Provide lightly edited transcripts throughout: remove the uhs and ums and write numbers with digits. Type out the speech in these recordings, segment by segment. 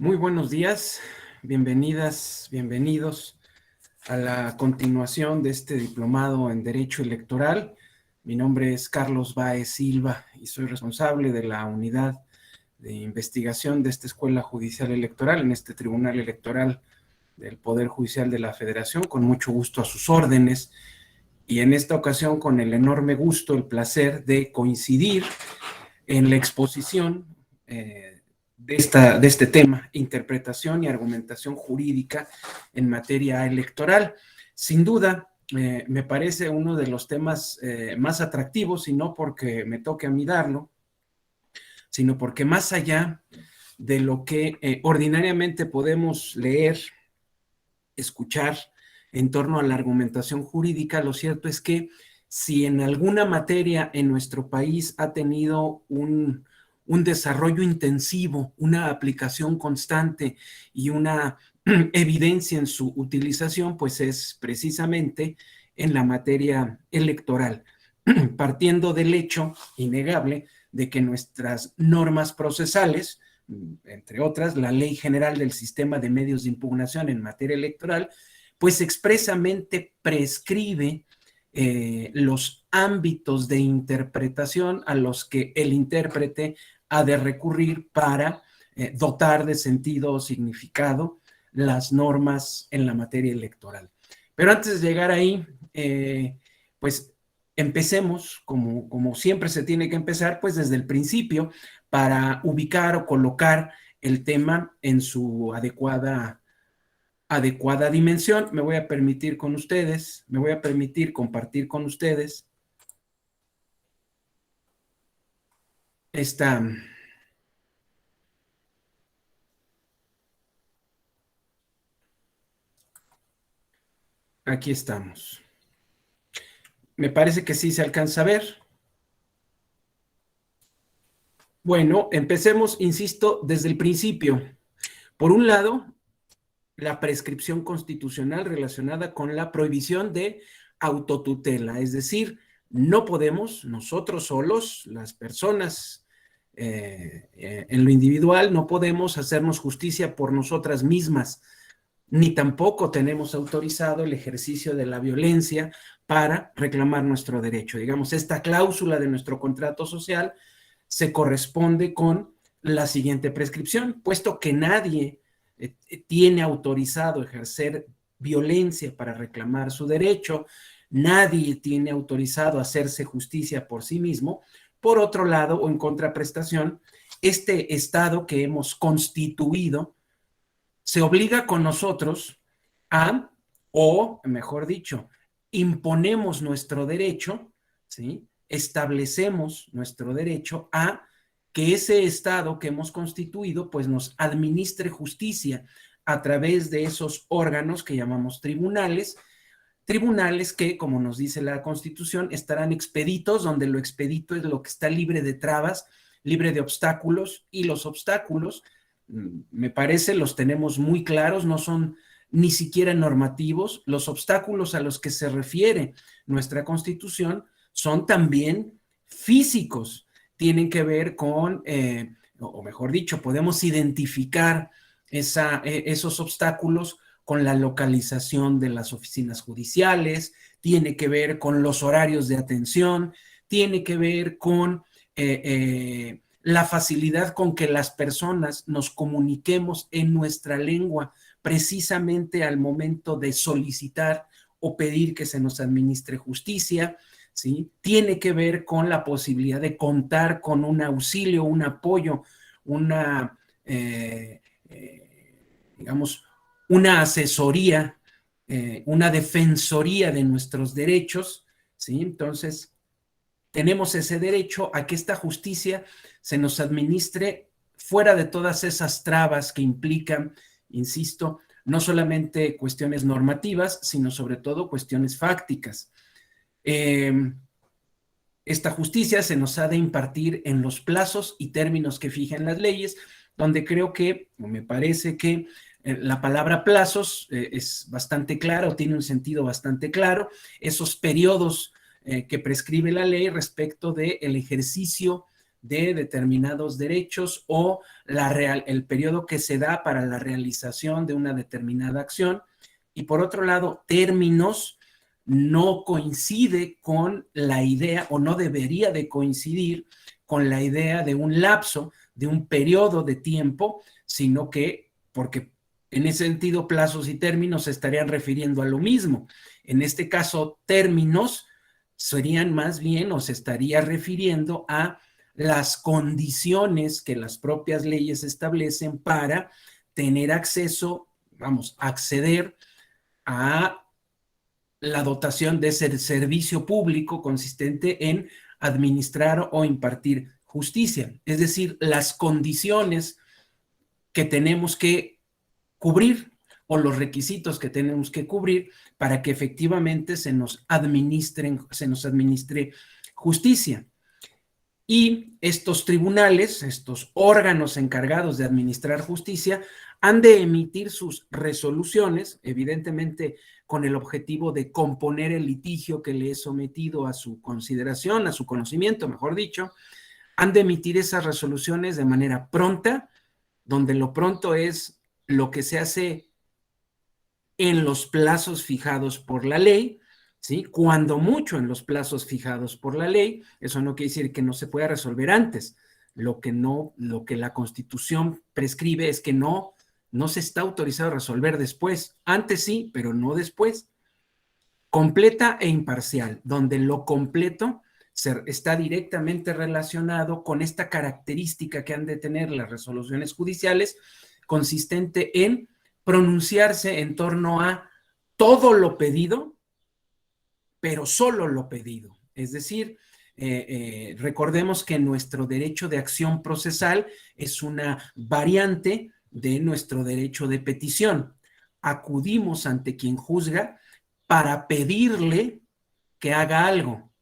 Muy buenos días, bienvenidas, bienvenidos a la continuación de este diplomado en Derecho Electoral. Mi nombre es Carlos Báez Silva y soy responsable de la unidad de investigación de esta Escuela Judicial Electoral en este Tribunal Electoral del Poder Judicial de la Federación. Con mucho gusto a sus órdenes y en esta ocasión con el enorme gusto, el placer de coincidir en la exposición de este tema, interpretación y argumentación jurídica en materia electoral. Sin duda, me parece uno de los temas más atractivos, y no porque me toque a mí darlo, sino porque más allá de lo que ordinariamente podemos leer, escuchar en torno a la argumentación jurídica, lo cierto es que si en alguna materia en nuestro país ha tenido un desarrollo intensivo, una aplicación constante y una evidencia en su utilización, pues es precisamente en la materia electoral, partiendo del hecho innegable de que nuestras normas procesales, entre otras, la Ley General del Sistema de Medios de Impugnación en materia electoral, pues expresamente prescribe los ámbitos de interpretación a los que el intérprete ha de recurrir para dotar de sentido o significado las normas en la materia electoral. Pero antes de llegar ahí, pues empecemos, como siempre se tiene que empezar, pues desde el principio, para ubicar o colocar el tema en su adecuada dimensión. Me voy a permitir compartir con ustedes esta. Aquí estamos. Me parece que sí se alcanza a ver. Bueno, empecemos, insisto, desde el principio. Por un lado, la prescripción constitucional relacionada con la prohibición de autotutela, es decir, no podemos nosotros solos, las personas en lo individual, no podemos hacernos justicia por nosotras mismas, ni tampoco tenemos autorizado el ejercicio de la violencia para reclamar nuestro derecho. Digamos, esta cláusula de nuestro contrato social se corresponde con la siguiente prescripción: puesto que nadie tiene autorizado ejercer violencia para reclamar su derecho, nadie tiene autorizado hacerse justicia por sí mismo. Por otro lado, o en contraprestación, este Estado que hemos constituido se obliga con nosotros a, o mejor dicho, imponemos nuestro derecho, ¿sí? Establecemos nuestro derecho a que ese Estado que hemos constituido pues nos administre justicia a través de esos órganos que llamamos tribunales, tribunales que, como nos dice la Constitución, estarán expeditos, donde lo expedito es lo que está libre de trabas, libre de obstáculos, y los obstáculos, me parece, los tenemos muy claros, no son ni siquiera normativos. Los obstáculos a los que se refiere nuestra Constitución son también físicos, tienen que ver con, o mejor dicho, podemos identificar esos obstáculos con la localización de las oficinas judiciales, tiene que ver con los horarios de atención, tiene que ver con la facilidad con que las personas nos comuniquemos en nuestra lengua, precisamente al momento de solicitar o pedir que se nos administre justicia, ¿sí? Tiene que ver con la posibilidad de contar con un auxilio, un apoyo, una, digamos, una asesoría, una defensoría de nuestros derechos, ¿sí? Entonces, tenemos ese derecho a que esta justicia se nos administre fuera de todas esas trabas que implican, insisto, no solamente cuestiones normativas, sino sobre todo cuestiones fácticas. Esta justicia se nos ha de impartir en los plazos y términos que fijan las leyes, donde creo que, o me parece que la palabra plazos es bastante clara, o tiene un sentido bastante claro, esos periodos que prescribe la ley respecto del ejercicio de determinados derechos o el periodo que se da para la realización de una determinada acción. Y por otro lado, términos no coincide con la idea o no debería de coincidir con la idea de un lapso, de un periodo de tiempo, sino que, porque en ese sentido plazos y términos se estarían refiriendo a lo mismo. En este caso, términos serían más bien o se estaría refiriendo a las condiciones que las propias leyes establecen para tener acceso, vamos, acceder a la dotación de ese servicio público consistente en administrar o impartir justicia. Es decir, las condiciones que tenemos que cubrir o los requisitos que tenemos que cubrir para que efectivamente se nos administre justicia. Y estos tribunales, estos órganos encargados de administrar justicia, han de emitir sus resoluciones, evidentemente con el objetivo de componer el litigio que le es sometido a su consideración, a su conocimiento, mejor dicho. Han de emitir esas resoluciones de manera pronta, donde lo pronto es lo que se hace en los plazos fijados por la ley, ¿sí? Cuando mucho en los plazos fijados por la ley. Eso no quiere decir que no se pueda resolver antes. Lo que la Constitución prescribe es que no se está autorizado a resolver después. Antes sí, pero no después. Completa e imparcial, donde lo completo está directamente relacionado con esta característica que han de tener las resoluciones judiciales, consistente en pronunciarse en torno a todo lo pedido, pero solo lo pedido. Es decir, recordemos que nuestro derecho de acción procesal es una variante de nuestro derecho de petición. Acudimos ante quien juzga para pedirle que haga algo.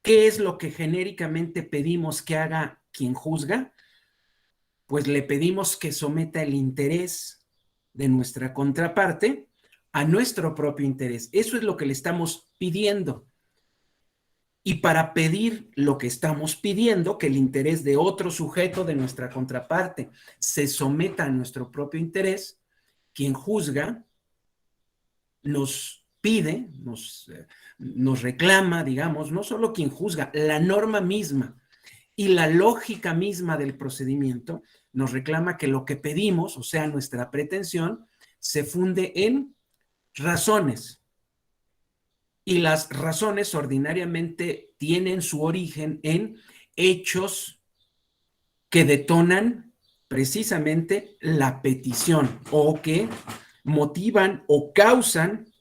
¿Qué es lo que genéricamente pedimos que haga quien juzga? Pues le pedimos que someta el interés de nuestra contraparte a nuestro propio interés. Eso es lo que le estamos pidiendo. Y para pedir lo que estamos pidiendo, que el interés de otro sujeto de nuestra contraparte se someta a nuestro propio interés, quien juzga nos pide, nos reclama, digamos, no solo quien juzga, la norma misma y la lógica misma del procedimiento nos reclama que lo que pedimos, o sea, nuestra pretensión, se funde en razones. Y las razones ordinariamente tienen su origen en hechos que detonan precisamente la petición o que motivan o causan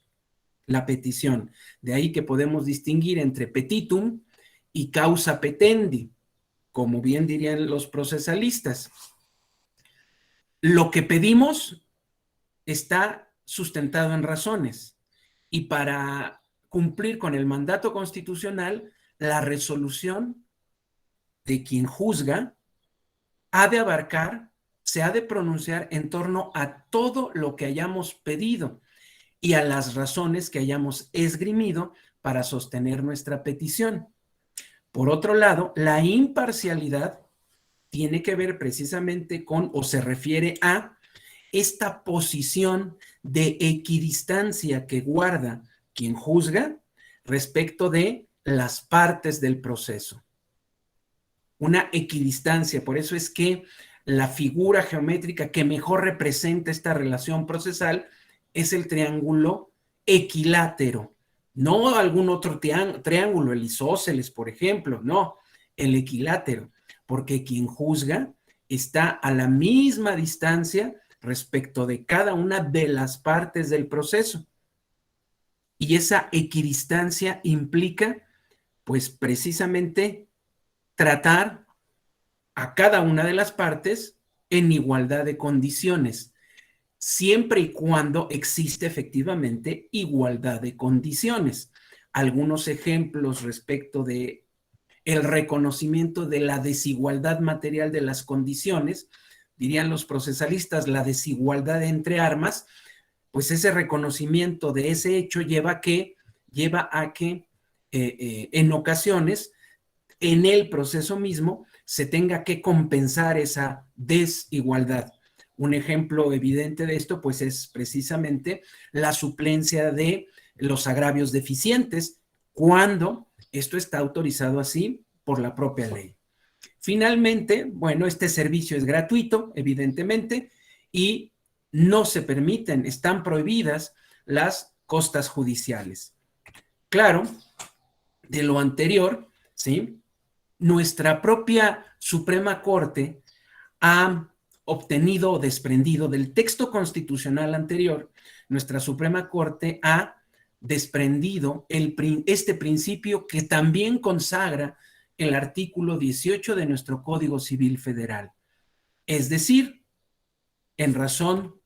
la petición. De ahí que podemos distinguir entre petitum y causa petendi, como bien dirían los procesalistas. Lo que pedimos está sustentado en razones y para cumplir con el mandato constitucional, la resolución de quien juzga ha de abarcar, se ha de pronunciar en torno a todo lo que hayamos pedido y a las razones que hayamos esgrimido para sostener nuestra petición. Por otro lado, la imparcialidad tiene que ver precisamente con, o se refiere a, esta posición de equidistancia que guarda quien juzga respecto de las partes del proceso. Una equidistancia, por eso es que la figura geométrica que mejor representa esta relación procesal es el triángulo equilátero, no algún otro triángulo, el isósceles, por ejemplo, no, el equilátero, porque quien juzga está a la misma distancia respecto de cada una de las partes del proceso. Y esa equidistancia implica, pues precisamente, tratar a cada una de las partes en igualdad de condiciones, siempre y cuando existe efectivamente igualdad de condiciones. Algunos ejemplos respecto de el reconocimiento de la desigualdad material de las condiciones, dirían los procesalistas, la desigualdad entre armas, pues ese reconocimiento de ese hecho lleva a que en ocasiones en el proceso mismo se tenga que compensar esa desigualdad. Un ejemplo evidente de esto, pues, es precisamente la suplencia de los agravios deficientes, cuando esto está autorizado así por la propia ley. Finalmente, bueno, este servicio es gratuito, evidentemente, y no se permiten, están prohibidas las costas judiciales. Claro, de lo anterior, ¿sí? Nuestra propia Suprema Corte ha obtenido o desprendido del texto constitucional anterior, nuestra Suprema Corte ha desprendido este principio que también consagra el artículo 18 de nuestro Código Civil Federal. Es decir, en razón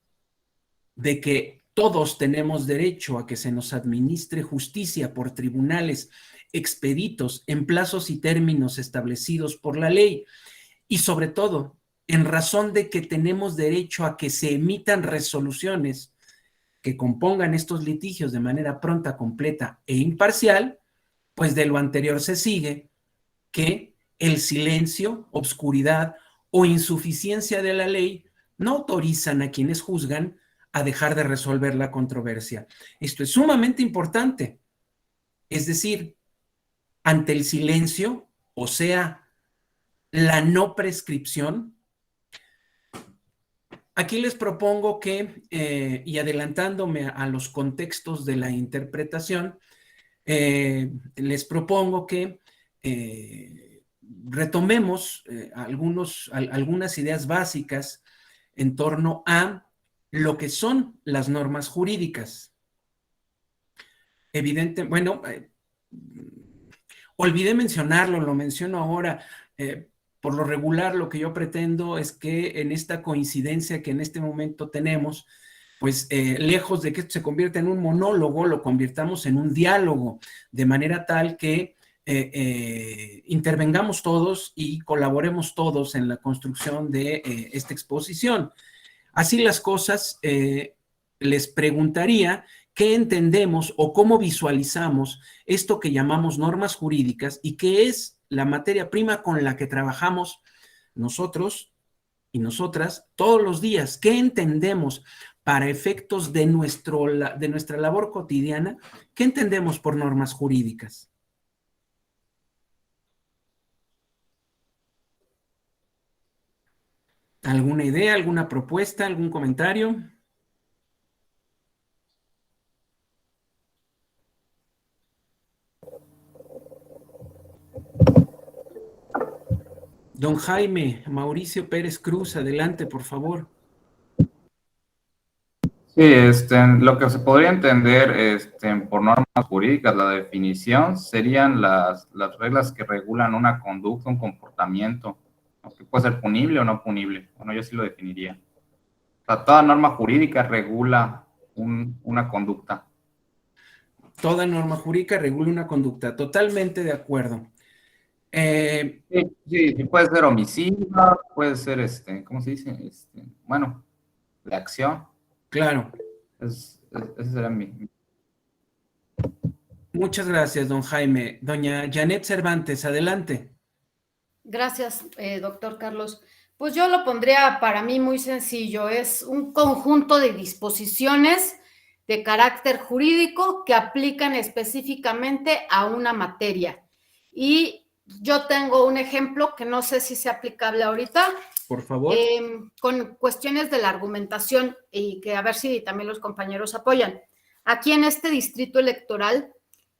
de que todos tenemos derecho a que se nos administre justicia por tribunales expeditos en plazos y términos establecidos por la ley, y sobre todo, en razón de que tenemos derecho a que se emitan resoluciones que compongan estos litigios de manera pronta, completa e imparcial, pues de lo anterior se sigue que el silencio, obscuridad o insuficiencia de la ley no autorizan a quienes juzgan a dejar de resolver la controversia. Esto es sumamente importante. Es decir, ante el silencio, o sea, la no prescripción, aquí les propongo que, y adelantándome a los contextos de la interpretación, les propongo que retomemos algunas ideas básicas en torno a lo que son las normas jurídicas. Evidente, bueno, olvidé mencionarlo, lo menciono ahora. Por lo regular, lo que yo pretendo es que en esta coincidencia que en este momento tenemos, pues lejos de que esto se convierta en un monólogo, lo convirtamos en un diálogo, de manera tal que intervengamos todos y colaboremos todos en la construcción de esta exposición. Así las cosas, les preguntaría qué entendemos o cómo visualizamos esto que llamamos normas jurídicas y qué es la materia prima con la que trabajamos nosotros y nosotras todos los días. ¿Qué entendemos para efectos de nuestra labor cotidiana? ¿Qué entendemos por normas jurídicas? ¿Alguna idea, alguna propuesta, algún comentario? Don Jaime Mauricio Pérez Cruz, adelante, por favor. Sí, lo que se podría entender por normas jurídicas, la definición serían las reglas que regulan una conducta, un comportamiento, que puede ser punible o no punible. Bueno, yo sí lo definiría. O sea, toda norma jurídica regula una conducta. Toda norma jurídica regula una conducta. Totalmente de acuerdo. Sí, puede ser homicida, puede ser, ¿cómo se dice? Bueno, de acción. Claro. Ese será mi... Muchas gracias, don Jaime. Doña Janet Cervantes, adelante. Gracias, doctor Carlos. Pues yo lo pondría para mí muy sencillo. Es un conjunto de disposiciones de carácter jurídico que aplican específicamente a una materia. Y yo tengo un ejemplo que no sé si sea aplicable ahorita. Por favor. Con cuestiones de la argumentación y que a ver si también los compañeros apoyan. Aquí en este distrito electoral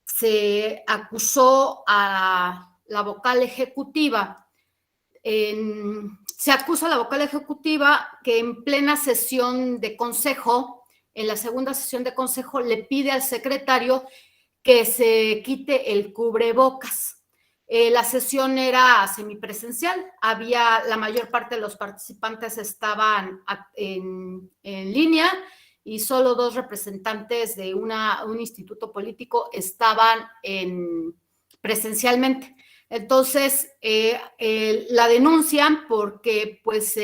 se acusó a la vocal ejecutiva, se acusa a la vocal ejecutiva que en plena sesión de consejo, en la segunda sesión de consejo, le pide al secretario que se quite el cubrebocas. La sesión era semipresencial, la mayor parte de los participantes estaban en línea y solo 2 representantes de un instituto político estaban presencialmente. Entonces, la denuncian porque, pues,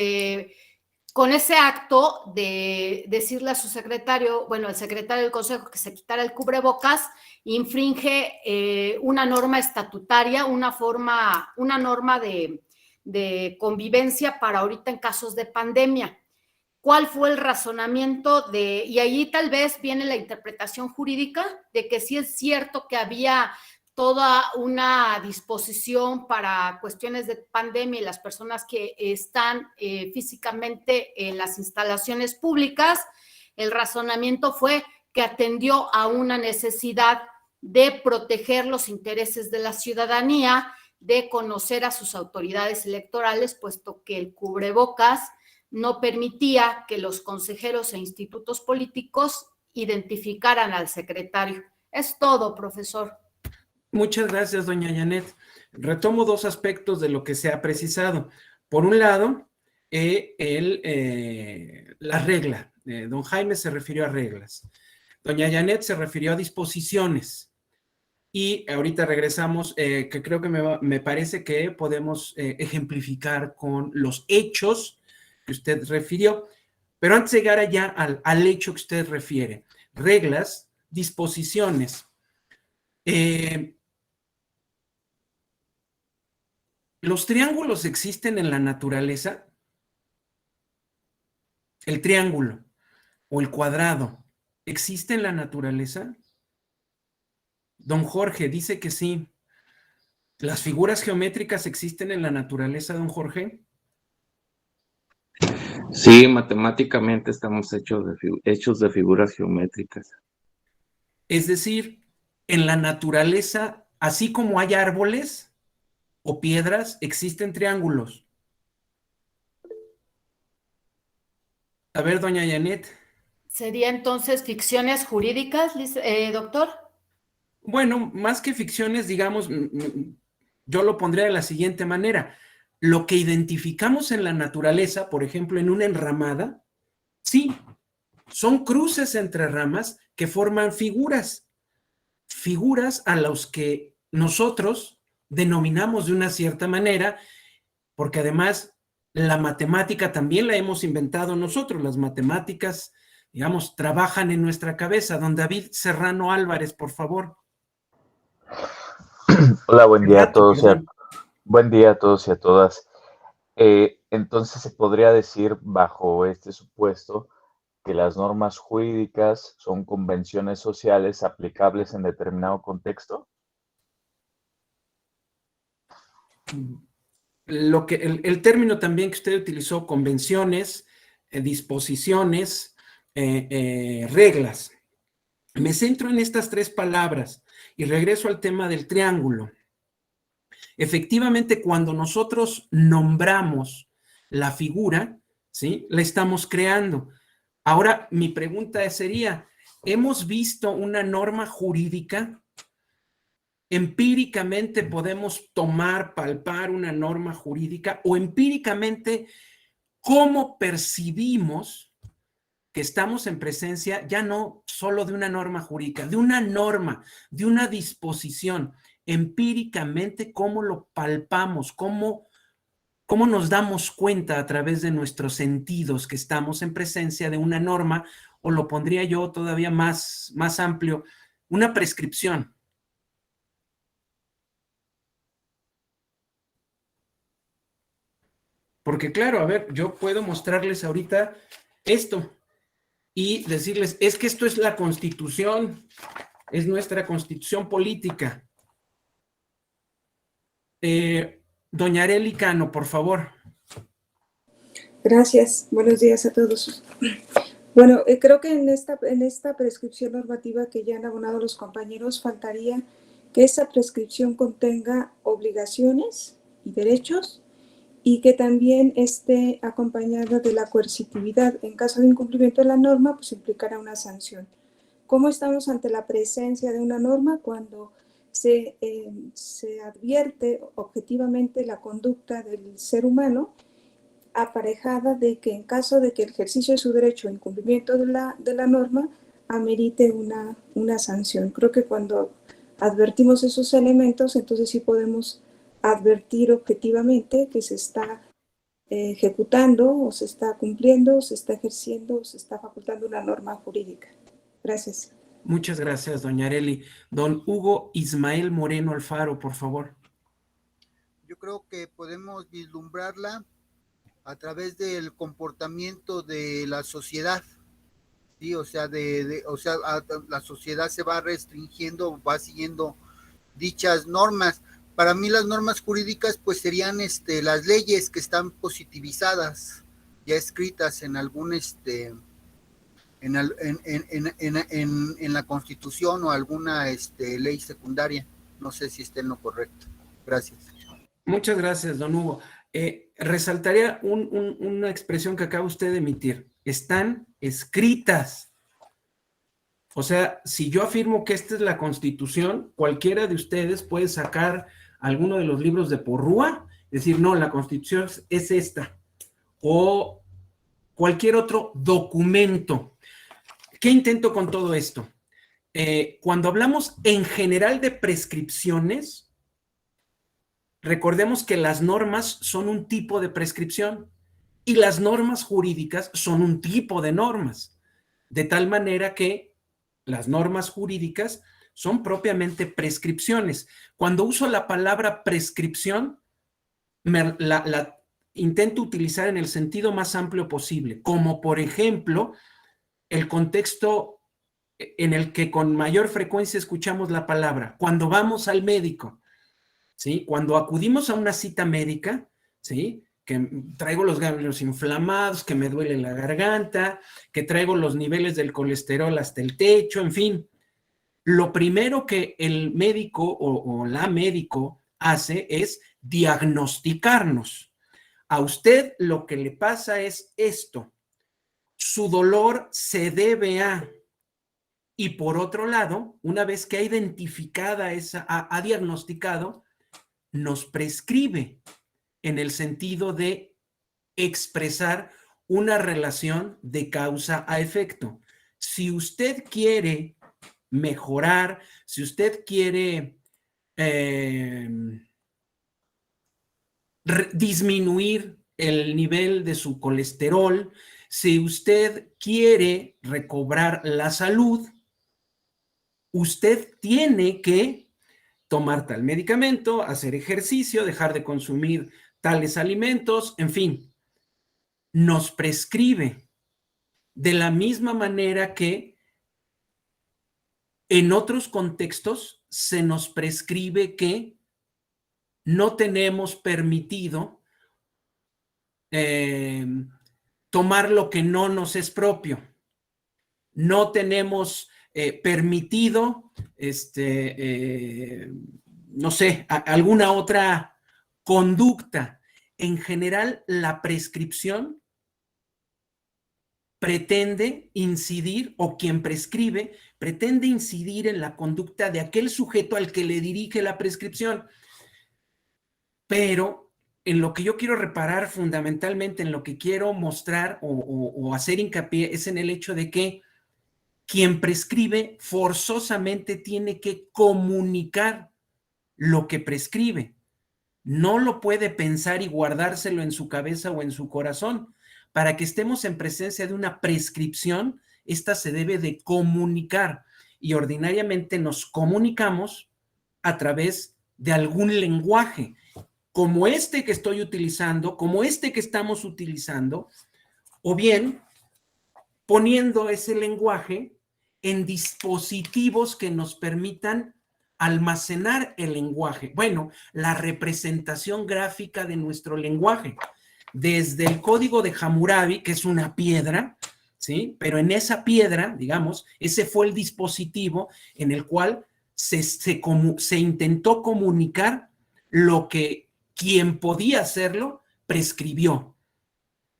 con ese acto de decirle a su secretario, bueno, el secretario del consejo que se quitara el cubrebocas, infringe una norma estatutaria, una norma de de convivencia para ahorita en casos de pandemia. ¿Cuál fue el razonamiento y ahí tal vez viene la interpretación jurídica de que sí es cierto que había toda una disposición para cuestiones de pandemia y las personas que están físicamente en las instalaciones públicas? El razonamiento fue que atendió a una necesidad de proteger los intereses de la ciudadanía, de conocer a sus autoridades electorales, puesto que el cubrebocas no permitía que los consejeros e institutos políticos identificaran al secretario. Es todo, profesor. Muchas gracias, doña Janet. Retomo dos aspectos de lo que se ha precisado. Por un lado, la regla. Don Jaime se refirió a reglas. Doña Janet se refirió a disposiciones. Y ahorita regresamos, que creo que me parece que podemos ejemplificar con los hechos que usted refirió. Pero antes de llegar allá al hecho que usted refiere, reglas, disposiciones. ¿Los triángulos existen en la naturaleza? ¿El triángulo o el cuadrado existe en la naturaleza? Don Jorge dice que sí. ¿Las figuras geométricas existen en la naturaleza, don Jorge? Sí, matemáticamente estamos hechos de figuras geométricas. Es decir, en la naturaleza, así como hay árboles o piedras, existen triángulos. A ver, doña Janet. ¿Sería entonces ficciones jurídicas, doctor? Bueno, más que ficciones, digamos, yo lo pondría de la siguiente manera. Lo que identificamos en la naturaleza, por ejemplo, en una enramada, sí, son cruces entre ramas que forman figuras a los que nosotros denominamos de una cierta manera, porque además la matemática también la hemos inventado nosotros. Las matemáticas, digamos, trabajan en nuestra cabeza. Don David Serrano Álvarez, por favor. Hola, buen día a todos y a todas. Entonces se podría decir, bajo este supuesto, que las normas jurídicas son convenciones sociales aplicables en determinado contexto. El término también que usted utilizó, convenciones, disposiciones, reglas. Me centro en estas tres palabras y regreso al tema del triángulo. Efectivamente, cuando nosotros nombramos la figura, ¿sí?, la estamos creando. Ahora, mi pregunta sería, ¿hemos visto una norma jurídica? ¿Empíricamente podemos palpar una norma jurídica? ¿O empíricamente cómo percibimos que estamos en presencia ya no solo de una norma jurídica, de una norma, de una disposición? Empíricamente, ¿cómo lo palpamos? ¿Cómo nos damos cuenta a través de nuestros sentidos que estamos en presencia de una norma? O lo pondría yo todavía más amplio, una prescripción. Porque claro, a ver, yo puedo mostrarles ahorita esto y decirles, es que esto es la Constitución, es nuestra Constitución política. Doña Arely Cano, por favor. Gracias. Buenos días a todos. Bueno, creo que en esta prescripción normativa que ya han abonado los compañeros, faltaría que esa prescripción contenga obligaciones y derechos y que también esté acompañada de la coercitividad. En caso de incumplimiento de la norma, pues implicará una sanción. ¿Cómo estamos ante la presencia de una norma cuando se advierte objetivamente la conducta del ser humano, aparejada de que en caso de que el ejercicio de su derecho en cumplimiento de la norma amerite una sanción? Creo que cuando advertimos esos elementos, entonces sí podemos advertir objetivamente que se está ejecutando o se está cumpliendo, o se está ejerciendo, o se está facultando una norma jurídica. Gracias. Muchas gracias, doña Arely. Don Hugo Ismael Moreno Alfaro, por favor. yo creo que podemos vislumbrarla a través del comportamiento de la sociedad, ¿sí? O sea, la sociedad se va restringiendo, va siguiendo dichas normas. Para mí las normas jurídicas pues serían las leyes que están positivizadas, ya escritas en algún en la Constitución o alguna ley secundaria. No sé si esté en lo correcto. Gracias. Muchas gracias, don Hugo. Resaltaría una expresión que acaba usted de emitir. Están escritas. O sea, si yo afirmo que esta es la Constitución, cualquiera de ustedes puede sacar alguno de los libros de Porrúa, decir, no, la Constitución es esta. O cualquier otro documento. ¿Qué intento con todo esto? Cuando hablamos en general de prescripciones, recordemos que las normas son un tipo de prescripción y las normas jurídicas son un tipo de normas, de tal manera que las normas jurídicas son propiamente prescripciones. Cuando uso la palabra prescripción, la intento utilizar en el sentido más amplio posible, como por ejemplo el contexto en el que con mayor frecuencia escuchamos la palabra, cuando vamos al médico, ¿sí? Cuando acudimos a una cita médica, ¿sí? Que traigo los ganglios inflamados, que me duele la garganta, que traigo los niveles del colesterol hasta el techo, en fin. Lo primero que el médico o la médico hace es diagnosticarnos. A usted lo que le pasa es esto. Su dolor se debe a... Y por otro lado, una vez que ha identificada ha diagnosticado, nos prescribe en el sentido de expresar una relación de causa a efecto. Si usted quiere mejorar, si usted quiere disminuir el nivel de su colesterol, si usted quiere recobrar la salud, usted tiene que tomar tal medicamento, hacer ejercicio, dejar de consumir tales alimentos, en fin, nos prescribe de la misma manera que en otros contextos se nos prescribe que no tenemos permitido tomar lo que no nos es propio. No tenemos permitido, no sé, alguna otra conducta. En general, la prescripción pretende incidir, o quien prescribe, pretende incidir en la conducta de aquel sujeto al que le dirige la prescripción. Pero en lo que yo quiero reparar fundamentalmente, en lo que quiero mostrar o hacer hincapié, es en el hecho de que quien prescribe forzosamente tiene que comunicar lo que prescribe. No lo puede pensar y guardárselo en su cabeza o en su corazón. Para que estemos en presencia de una prescripción, esta se debe de comunicar y ordinariamente nos comunicamos a través de algún lenguaje, como este que estoy utilizando, como este que estamos utilizando, o bien poniendo ese lenguaje en dispositivos que nos permitan almacenar el lenguaje. Bueno, la representación gráfica de nuestro lenguaje, desde el código de Hammurabi, que es una piedra, ¿sí? Pero en esa piedra, digamos, ese fue el dispositivo en el cual se intentó comunicar lo que quien podía hacerlo prescribió.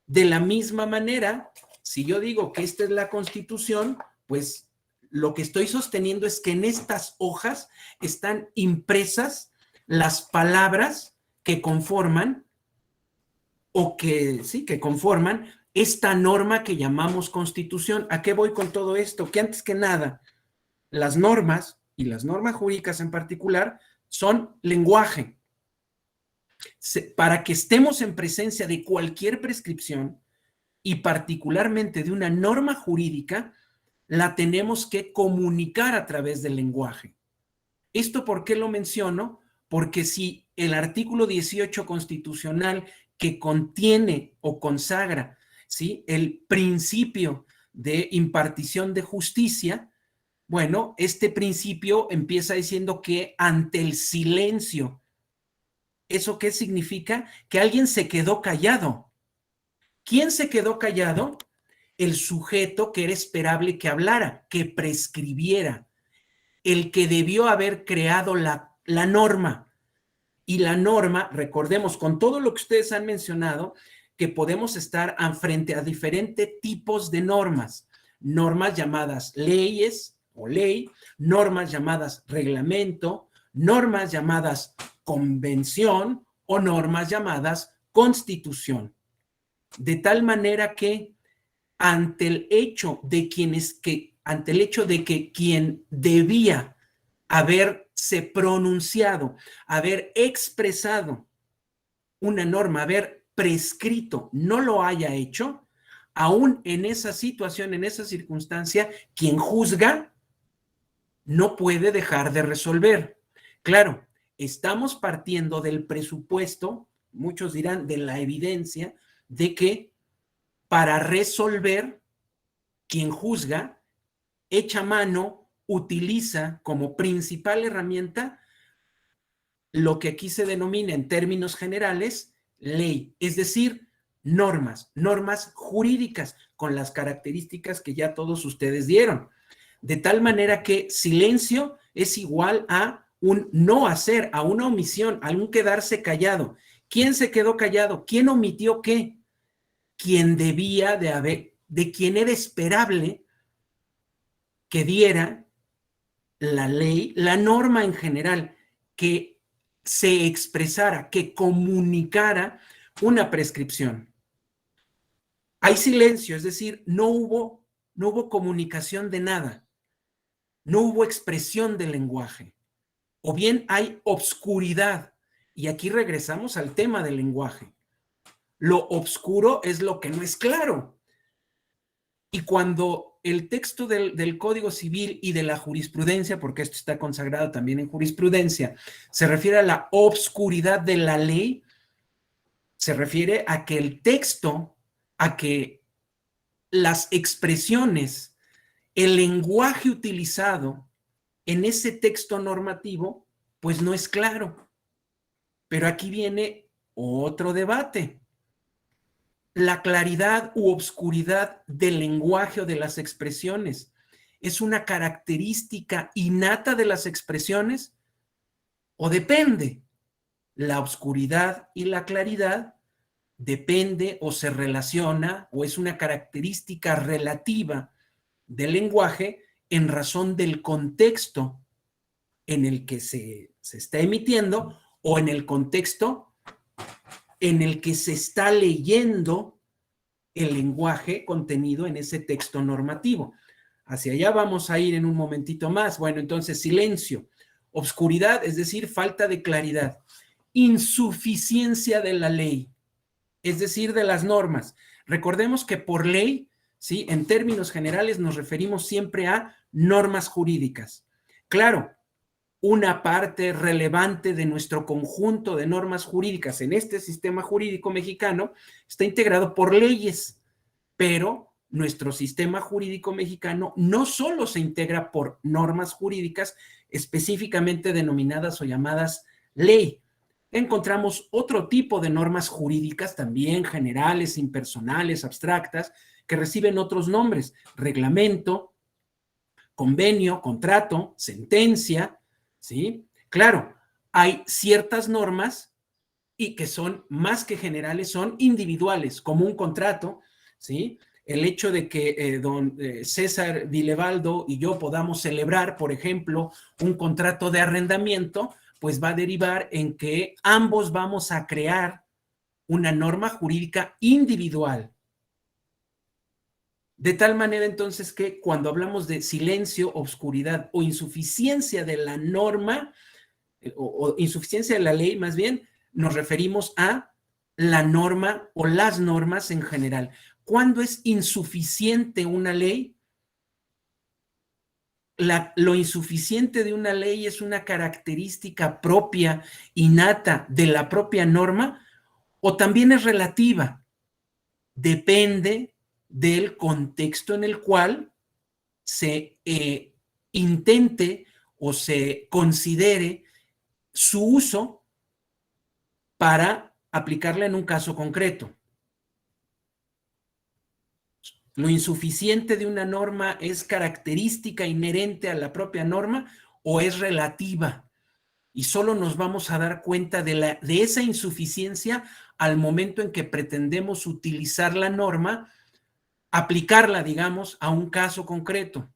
De la misma manera, si yo digo que esta es la Constitución, pues lo que estoy sosteniendo es que en estas hojas están impresas las palabras que conforman que conforman esta norma que llamamos Constitución. ¿A qué voy con todo esto? Que antes que nada, las normas, y las normas jurídicas en particular, son lenguaje. Para que estemos en presencia de cualquier prescripción, y particularmente de una norma jurídica, la tenemos que comunicar a través del lenguaje. ¿Esto por qué lo menciono? porque si el artículo 18 constitucional que contiene o consagra, ¿sí?, el principio de impartición de justicia, bueno, este principio empieza diciendo que ante el silencio, ¿eso qué significa? Que alguien se quedó callado. ¿Quién se quedó callado? El sujeto que era esperable que hablara, que prescribiera, el que debió haber creado la norma. Y la norma, recordemos, con todo lo que ustedes han mencionado, que podemos estar frente a diferentes tipos de normas. Normas llamadas leyes o ley, normas llamadas reglamento, normas llamadas convención o normas llamadas constitución. De tal manera que ante el hecho de que quien debía haberse pronunciado, haber expresado una norma, haber prescrito, no lo haya hecho, aún en esa situación, en esa circunstancia, quien juzga no puede dejar de resolver. Claro, estamos partiendo del presupuesto, muchos dirán de la evidencia, de que para resolver, quien juzga echa mano, utiliza como principal herramienta lo que aquí se denomina en términos generales ley, es decir, normas jurídicas con las características que ya todos ustedes dieron. De tal manera que silencio es igual a un no hacer, a una omisión, a un quedarse callado. ¿Quién se quedó callado? ¿Quién omitió qué? Quien debía de quien era esperable que diera la ley, la norma en general, que se expresara, que comunicara una prescripción. Hay silencio, es decir, no hubo comunicación de nada, no hubo expresión del lenguaje, o bien hay obscuridad, y aquí regresamos al tema del lenguaje. Lo obscuro es lo que no es claro. Y cuando el texto del Código Civil y de la jurisprudencia, porque esto está consagrado también en jurisprudencia, se refiere a la obscuridad de la ley, se refiere a que el texto, a que las expresiones, el lenguaje utilizado en ese texto normativo, pues no es claro. Pero aquí viene otro debate. La claridad u obscuridad del lenguaje o de las expresiones es una característica innata de las expresiones o depende. La obscuridad y la claridad depende o se relaciona o es una característica relativa del lenguaje en razón del contexto en el que se está emitiendo o en el contexto en el que se está leyendo el lenguaje contenido en ese texto normativo. Hacia allá vamos a ir en un momentito más. Bueno, entonces silencio, obscuridad, es decir, falta de claridad, insuficiencia de la ley, es decir, de las normas. Recordemos que por ley, ¿sí?, en términos generales nos referimos siempre a normas jurídicas. Claro, una parte relevante de nuestro conjunto de normas jurídicas en este sistema jurídico mexicano está integrado por leyes, pero nuestro sistema jurídico mexicano no solo se integra por normas jurídicas específicamente denominadas o llamadas ley. Encontramos otro tipo de normas jurídicas también generales, impersonales, abstractas, que reciben otros nombres: reglamento, convenio, contrato, sentencia. ¿Sí? Claro, hay ciertas normas y que son más que generales, son individuales, como un contrato, ¿sí? El hecho de que don César Vilevaldo y yo podamos celebrar, por ejemplo, un contrato de arrendamiento, pues va a derivar en que ambos vamos a crear una norma jurídica individual. De tal manera entonces que cuando hablamos de silencio, obscuridad o insuficiencia de la norma, o insuficiencia de la ley más bien, nos referimos a la norma o las normas en general. ¿Cuándo es insuficiente una ley? lo insuficiente de una ley es una característica propia, innata de la propia norma, o también es relativa. Depende del contexto en el cual se intente o se considere su uso para aplicarla en un caso concreto. ¿Lo insuficiente de una norma es característica inherente a la propia norma o es relativa? Y solo nos vamos a dar cuenta de esa insuficiencia al momento en que pretendemos utilizar la norma, aplicarla, digamos, a un caso concreto.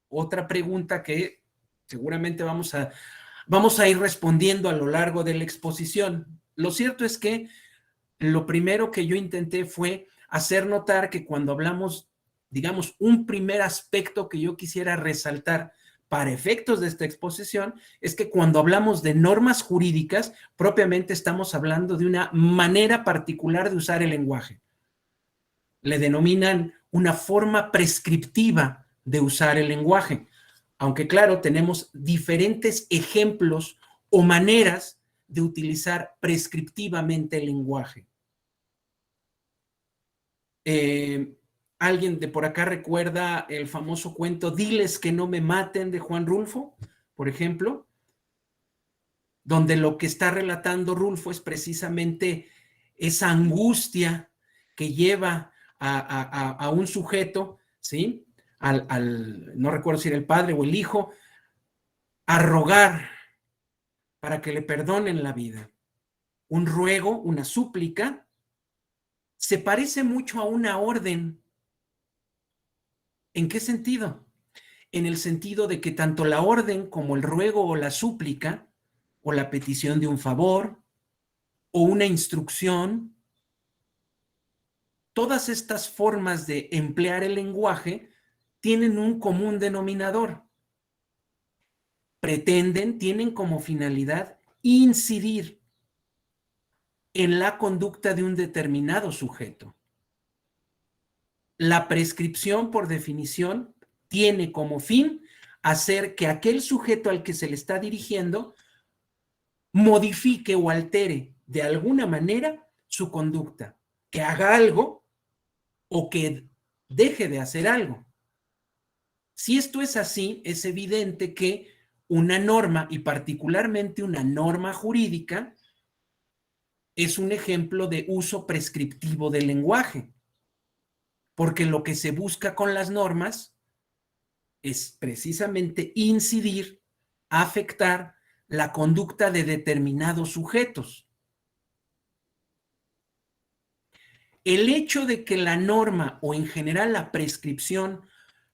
Otra pregunta que seguramente vamos a ir respondiendo a lo largo de la exposición. Lo cierto es que lo primero que yo intenté fue hacer notar que cuando hablamos, digamos, un primer aspecto que yo quisiera resaltar para efectos de esta exposición es que cuando hablamos de normas jurídicas, propiamente estamos hablando de una manera particular de usar el lenguaje. Le denominan una forma prescriptiva de usar el lenguaje, aunque claro, tenemos diferentes ejemplos o maneras de utilizar prescriptivamente el lenguaje. ¿Alguien de por acá recuerda el famoso cuento Diles que no me maten de Juan Rulfo, por ejemplo? Donde lo que está relatando Rulfo es precisamente esa angustia que lleva a un sujeto, ¿sí? No recuerdo si era el padre o el hijo, a rogar para que le perdonen la vida. Un ruego, una súplica, se parece mucho a una orden. ¿En qué sentido? En el sentido de que tanto la orden como el ruego o la súplica, o la petición de un favor, o una instrucción, todas estas formas de emplear el lenguaje tienen un común denominador. Tienen como finalidad incidir en la conducta de un determinado sujeto. La prescripción, por definición, tiene como fin hacer que aquel sujeto al que se le está dirigiendo modifique o altere de alguna manera su conducta, que haga algo o que deje de hacer algo. Si esto es así, es evidente que una norma, y particularmente una norma jurídica, es un ejemplo de uso prescriptivo del lenguaje, porque lo que se busca con las normas es precisamente incidir, afectar la conducta de determinados sujetos. El hecho de que la norma o en general la prescripción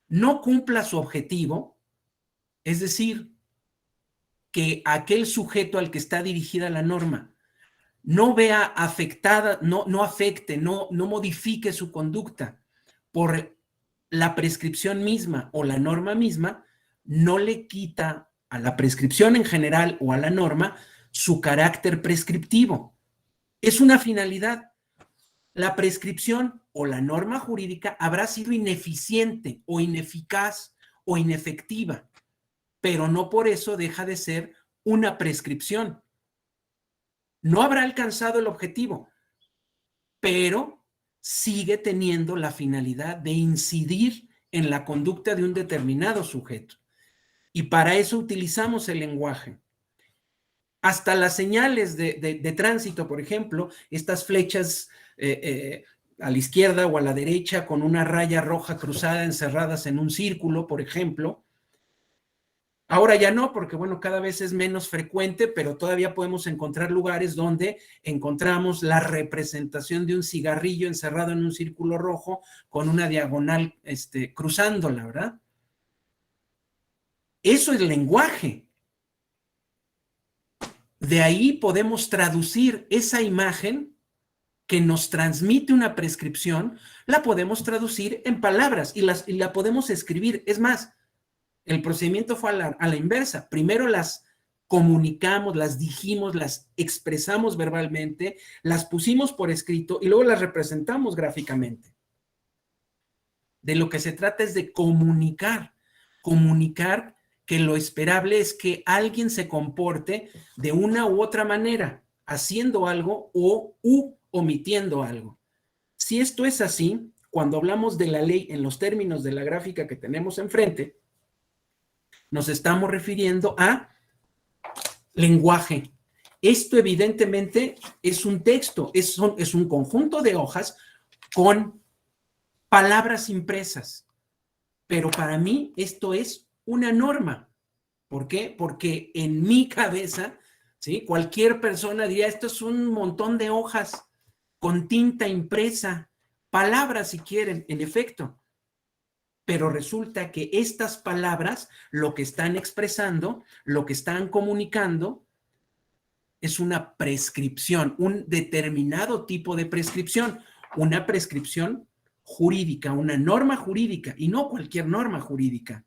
no cumpla su objetivo, es decir, que aquel sujeto al que está dirigida la norma no vea afectada, no afecte, no modifique su conducta por la prescripción misma o la norma misma, no le quita a la prescripción en general o a la norma su carácter prescriptivo. Es una finalidad. La prescripción o la norma jurídica habrá sido ineficiente o ineficaz o inefectiva, pero no por eso deja de ser una prescripción. No habrá alcanzado el objetivo, pero sigue teniendo la finalidad de incidir en la conducta de un determinado sujeto. Y para eso utilizamos el lenguaje. Hasta las señales de tránsito, por ejemplo, estas flechas a la izquierda o a la derecha con una raya roja cruzada encerradas en un círculo, por ejemplo. Ahora ya no, porque bueno, cada vez es menos frecuente, pero todavía podemos encontrar lugares donde encontramos la representación de un cigarrillo encerrado en un círculo rojo con una diagonal cruzándola, ¿verdad? Eso es lenguaje. De ahí podemos traducir esa imagen que nos transmite una prescripción, la podemos traducir en palabras y la podemos escribir. Es más, el procedimiento fue a la inversa. Primero las comunicamos, las dijimos, las expresamos verbalmente, las pusimos por escrito y luego las representamos gráficamente. De lo que se trata es de comunicar. comunicar que lo esperable es que alguien se comporte de una u otra manera, haciendo algo o omitiendo algo. Si esto es así, cuando hablamos de la ley en los términos de la gráfica que tenemos enfrente, nos estamos refiriendo a lenguaje. Esto evidentemente es un texto, es un conjunto de hojas con palabras impresas, pero para mí esto es una norma. ¿Por qué? Porque en mi cabeza, ¿sí?, cualquier persona diría, esto es un montón de hojas con tinta impresa, palabras si quieren, en efecto. Pero resulta que estas palabras, lo que están expresando, lo que están comunicando, es una prescripción, un determinado tipo de prescripción, una prescripción jurídica, una norma jurídica, y no cualquier norma jurídica.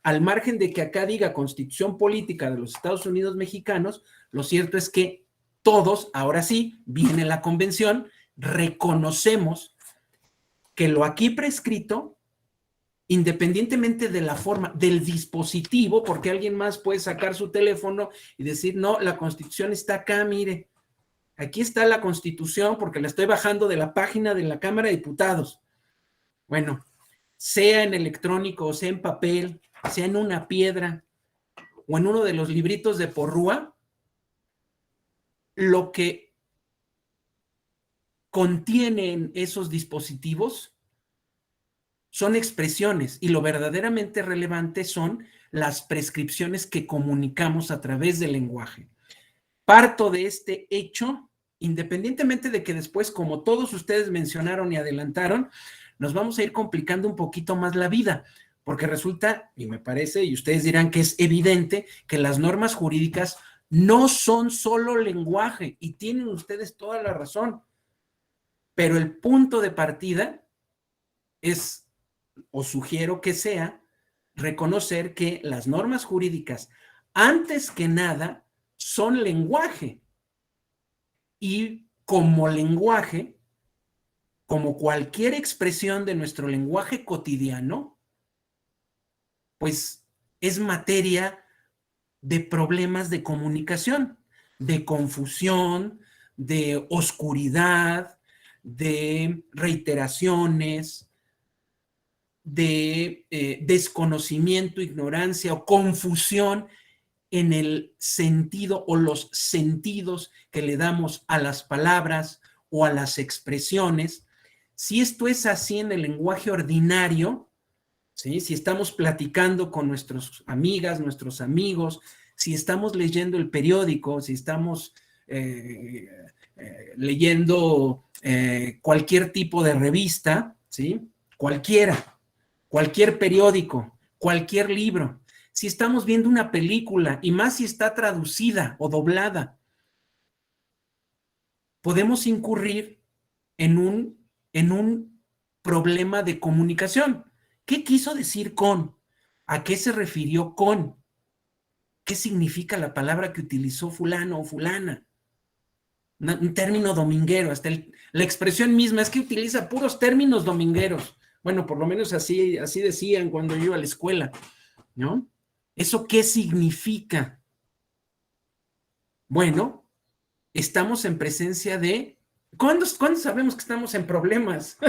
Al margen de que acá diga Constitución Política de los Estados Unidos Mexicanos, lo cierto es que todos, ahora sí, viene la convención, reconocemos que lo aquí prescrito, independientemente de la forma, del dispositivo, porque alguien más puede sacar su teléfono y decir, no, la Constitución está acá, mire, aquí está la Constitución porque la estoy bajando de la página de la Cámara de Diputados. Bueno, sea en electrónico, o sea en papel, sea en una piedra o en uno de los libritos de Porrúa, lo que contienen esos dispositivos son expresiones, y lo verdaderamente relevante son las prescripciones que comunicamos a través del lenguaje. Parto de este hecho, independientemente de que después, como todos ustedes mencionaron y adelantaron, nos vamos a ir complicando un poquito más la vida, porque resulta, y me parece, y ustedes dirán que es evidente, que las normas jurídicas no son solo lenguaje, y tienen ustedes toda la razón, pero el punto de partida es, o sugiero que sea, reconocer que las normas jurídicas, antes que nada, son lenguaje. Y como lenguaje, como cualquier expresión de nuestro lenguaje cotidiano, pues es materia de problemas de comunicación, de confusión, de oscuridad, de reiteraciones, de desconocimiento, ignorancia o confusión en el sentido o los sentidos que le damos a las palabras o a las expresiones. Si esto es así en el lenguaje ordinario, ¿sí?, si estamos platicando con nuestras amigas, nuestros amigos, si estamos leyendo el periódico, si estamos leyendo cualquier tipo de revista, ¿sí?, cualquier periódico, cualquier libro, si estamos viendo una película, y más si está traducida o doblada, podemos incurrir en un problema de comunicación. ¿Qué quiso decir con? ¿A qué se refirió con? ¿Qué significa la palabra que utilizó fulano o fulana? Un término dominguero, hasta la expresión misma es que utiliza puros términos domingueros. Bueno, por lo menos así decían cuando yo iba a la escuela, ¿no? ¿Eso qué significa? Bueno, estamos en presencia de... ¿Cuándo sabemos que estamos en problemas?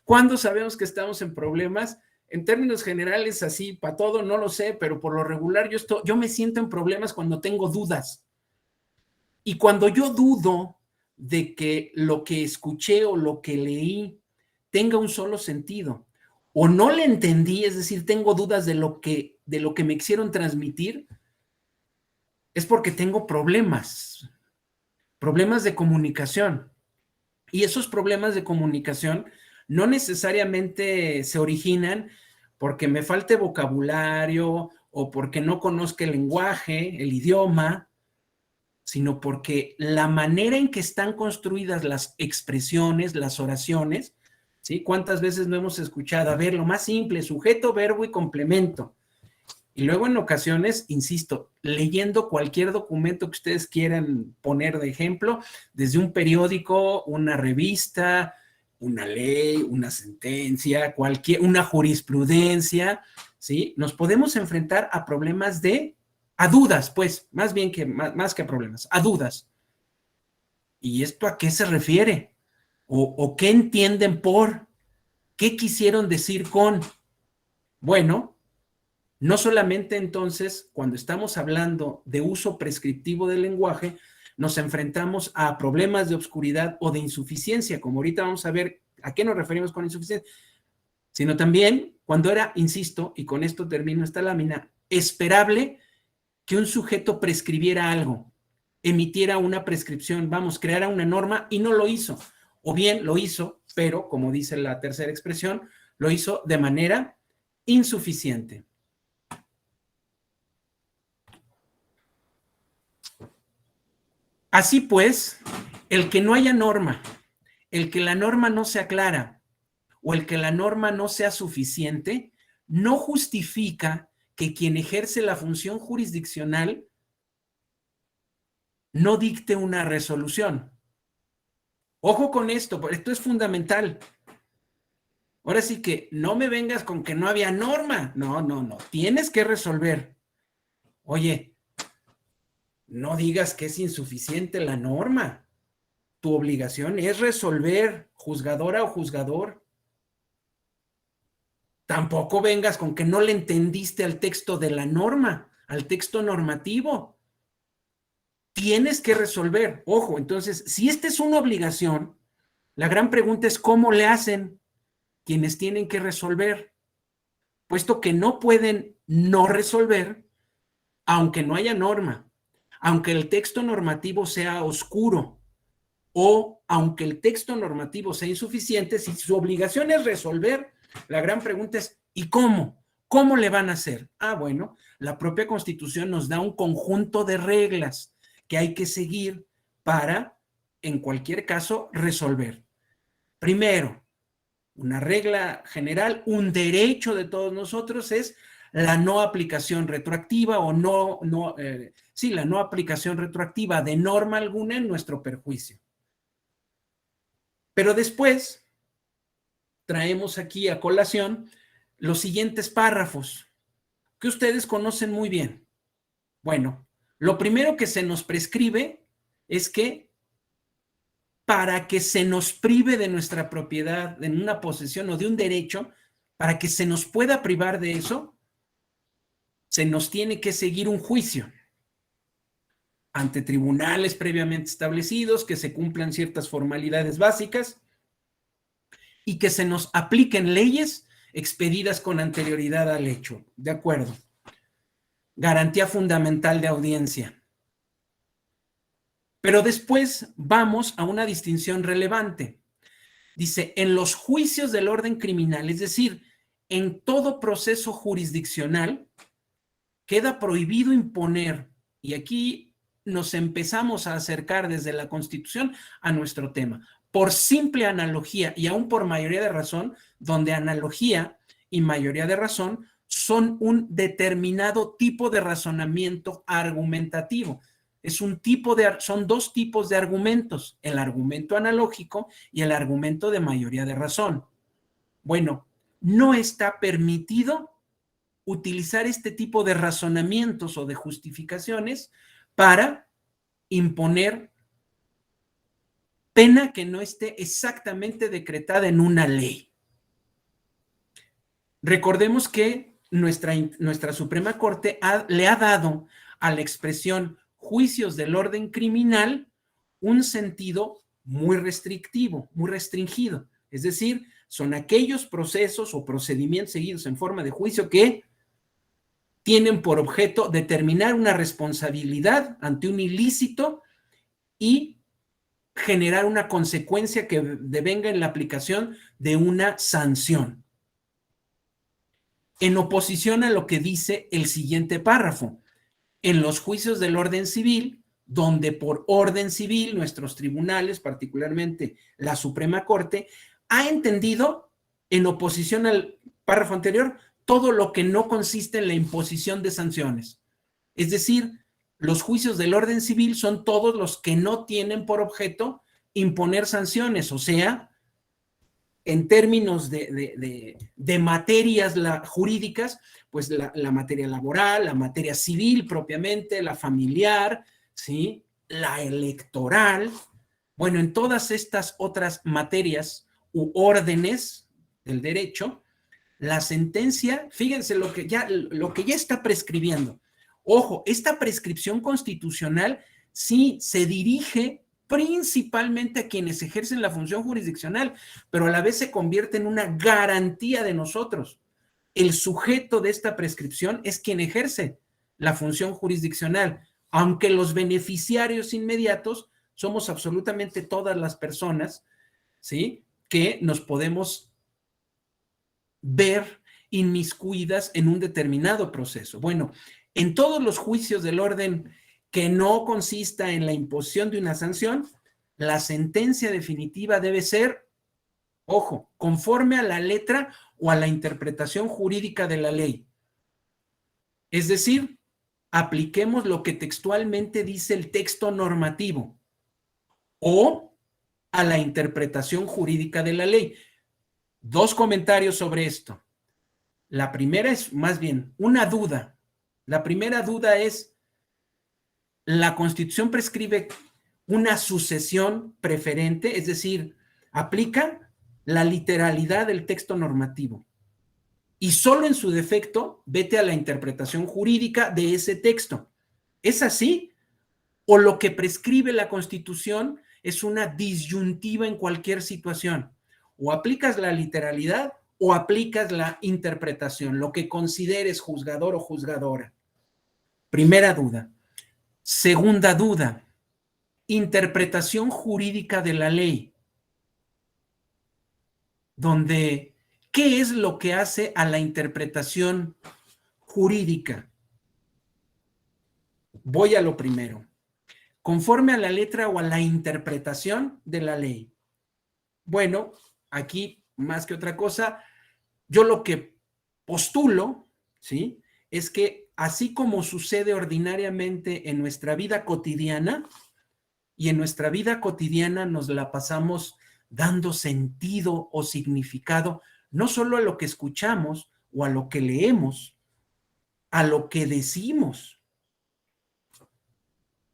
¿Cuándo sabemos que estamos en problemas? En términos generales, así, para todo, no lo sé, pero por lo regular yo me siento en problemas cuando tengo dudas. Y cuando yo dudo de que lo que escuché o lo que leí tenga un solo sentido, o no le entendí, es decir, tengo dudas de lo que me quisieron transmitir, es porque tengo problemas de comunicación. Y esos problemas de comunicación no necesariamente se originan porque me falte vocabulario o porque no conozca el lenguaje, el idioma, sino porque la manera en que están construidas las expresiones, las oraciones, ¿sí? ¿Cuántas veces no hemos escuchado? A ver, lo más simple, sujeto, verbo y complemento. Y luego en ocasiones, insisto, leyendo cualquier documento que ustedes quieran poner de ejemplo, desde un periódico, una revista, una ley, una sentencia, una jurisprudencia, ¿sí? Nos podemos enfrentar a problemas a dudas, pues, más bien que, más que a problemas, a dudas. ¿Y esto a qué se refiere? ¿O qué entienden por? ¿Qué quisieron decir con? Bueno, no solamente entonces, cuando estamos hablando de uso prescriptivo del lenguaje, nos enfrentamos a problemas de obscuridad o de insuficiencia, como ahorita vamos a ver a qué nos referimos con insuficiencia, sino también cuando era, insisto, y con esto termino esta lámina, esperable que un sujeto prescribiera algo, emitiera una prescripción, vamos, creara una norma y no lo hizo, o bien lo hizo, pero como dice la tercera expresión, lo hizo de manera insuficiente. Así pues, el que no haya norma, el que la norma no sea clara o el que la norma no sea suficiente, no justifica que quien ejerce la función jurisdiccional no dicte una resolución. Ojo con esto, porque esto es fundamental. Ahora sí que no me vengas con que no había norma. No, no, no. Tienes que resolver. Oye, no digas que es insuficiente la norma. Tu obligación es resolver, juzgadora o juzgador. Tampoco vengas con que no le entendiste al texto de la norma, al texto normativo. Tienes que resolver. Ojo, entonces, si esta es una obligación, la gran pregunta es cómo le hacen quienes tienen que resolver, puesto que no pueden no resolver, aunque no haya norma, aunque el texto normativo sea oscuro o aunque el texto normativo sea insuficiente, si su obligación es resolver, la gran pregunta es ¿y cómo? ¿Cómo le van a hacer? Ah, bueno, la propia Constitución nos da un conjunto de reglas que hay que seguir para, en cualquier caso, resolver. Primero, una regla general, un derecho de todos nosotros es la no aplicación retroactiva o la no aplicación retroactiva de norma alguna en nuestro perjuicio. Pero después traemos aquí a colación los siguientes párrafos que ustedes conocen muy bien. Bueno, lo primero que se nos prescribe es que para que se nos prive de nuestra propiedad en una posesión o de un derecho, para que se nos pueda privar de eso, se nos tiene que seguir un juicio ante tribunales previamente establecidos, que se cumplan ciertas formalidades básicas y que se nos apliquen leyes expedidas con anterioridad al hecho. De acuerdo. Garantía fundamental de audiencia. Pero después vamos a una distinción relevante. Dice, en los juicios del orden criminal, es decir, en todo proceso jurisdiccional, queda prohibido imponer, y aquí nos empezamos a acercar desde la Constitución a nuestro tema, por simple analogía y aún por mayoría de razón, donde analogía y mayoría de razón son un determinado tipo de razonamiento argumentativo. Son dos tipos de argumentos, el argumento analógico y el argumento de mayoría de razón. Bueno, no está permitido utilizar este tipo de razonamientos o de justificaciones para imponer pena que no esté exactamente decretada en una ley. Recordemos que nuestra Suprema Corte le ha dado a la expresión juicios del orden criminal un sentido muy restrictivo, muy restringido. Es decir, son aquellos procesos o procedimientos seguidos en forma de juicio que tienen por objeto determinar una responsabilidad ante un ilícito y generar una consecuencia que devenga en la aplicación de una sanción. En oposición a lo que dice el siguiente párrafo, en los juicios del orden civil, donde por orden civil nuestros tribunales, particularmente la Suprema Corte, ha entendido, en oposición al párrafo anterior, todo lo que no consiste en la imposición de sanciones. Es decir, los juicios del orden civil son todos los que no tienen por objeto imponer sanciones, o sea, en términos de materias jurídicas, pues la materia laboral, la materia civil propiamente, la familiar, ¿sí? La electoral. Bueno, en todas estas otras materias u órdenes del derecho, la sentencia, fíjense lo que ya está prescribiendo. Ojo, esta prescripción constitucional sí se dirige principalmente a quienes ejercen la función jurisdiccional, pero a la vez se convierte en una garantía de nosotros. El sujeto de esta prescripción es quien ejerce la función jurisdiccional, aunque los beneficiarios inmediatos somos absolutamente todas las personas, ¿sí?, que nos podemos ver inmiscuidas en un determinado proceso. Bueno, en todos los juicios del orden que no consista en la imposición de una sanción, la sentencia definitiva debe ser, ojo, conforme a la letra o a la interpretación jurídica de la ley. Es decir, apliquemos lo que textualmente dice el texto normativo o a la interpretación jurídica de la ley. Dos comentarios sobre esto. La primera es más bien una duda. La primera duda es, ¿la Constitución prescribe una sucesión preferente? Es decir, aplica la literalidad del texto normativo. Y solo en su defecto, vete a la interpretación jurídica de ese texto. ¿Es así? ¿O lo que prescribe la Constitución es una disyuntiva en cualquier situación? O aplicas la literalidad o aplicas la interpretación, lo que consideres juzgador o juzgadora. Primera duda. Segunda duda, interpretación jurídica de la ley, donde, ¿qué es lo que hace a la interpretación jurídica? Voy a lo primero. Conforme a la letra o a la interpretación de la ley. Bueno, aquí, más que otra cosa, yo lo que postulo, ¿sí?, es que así como sucede ordinariamente en nuestra vida cotidiana, y en nuestra vida cotidiana nos la pasamos dando sentido o significado, no solo a lo que escuchamos o a lo que leemos, a lo que decimos,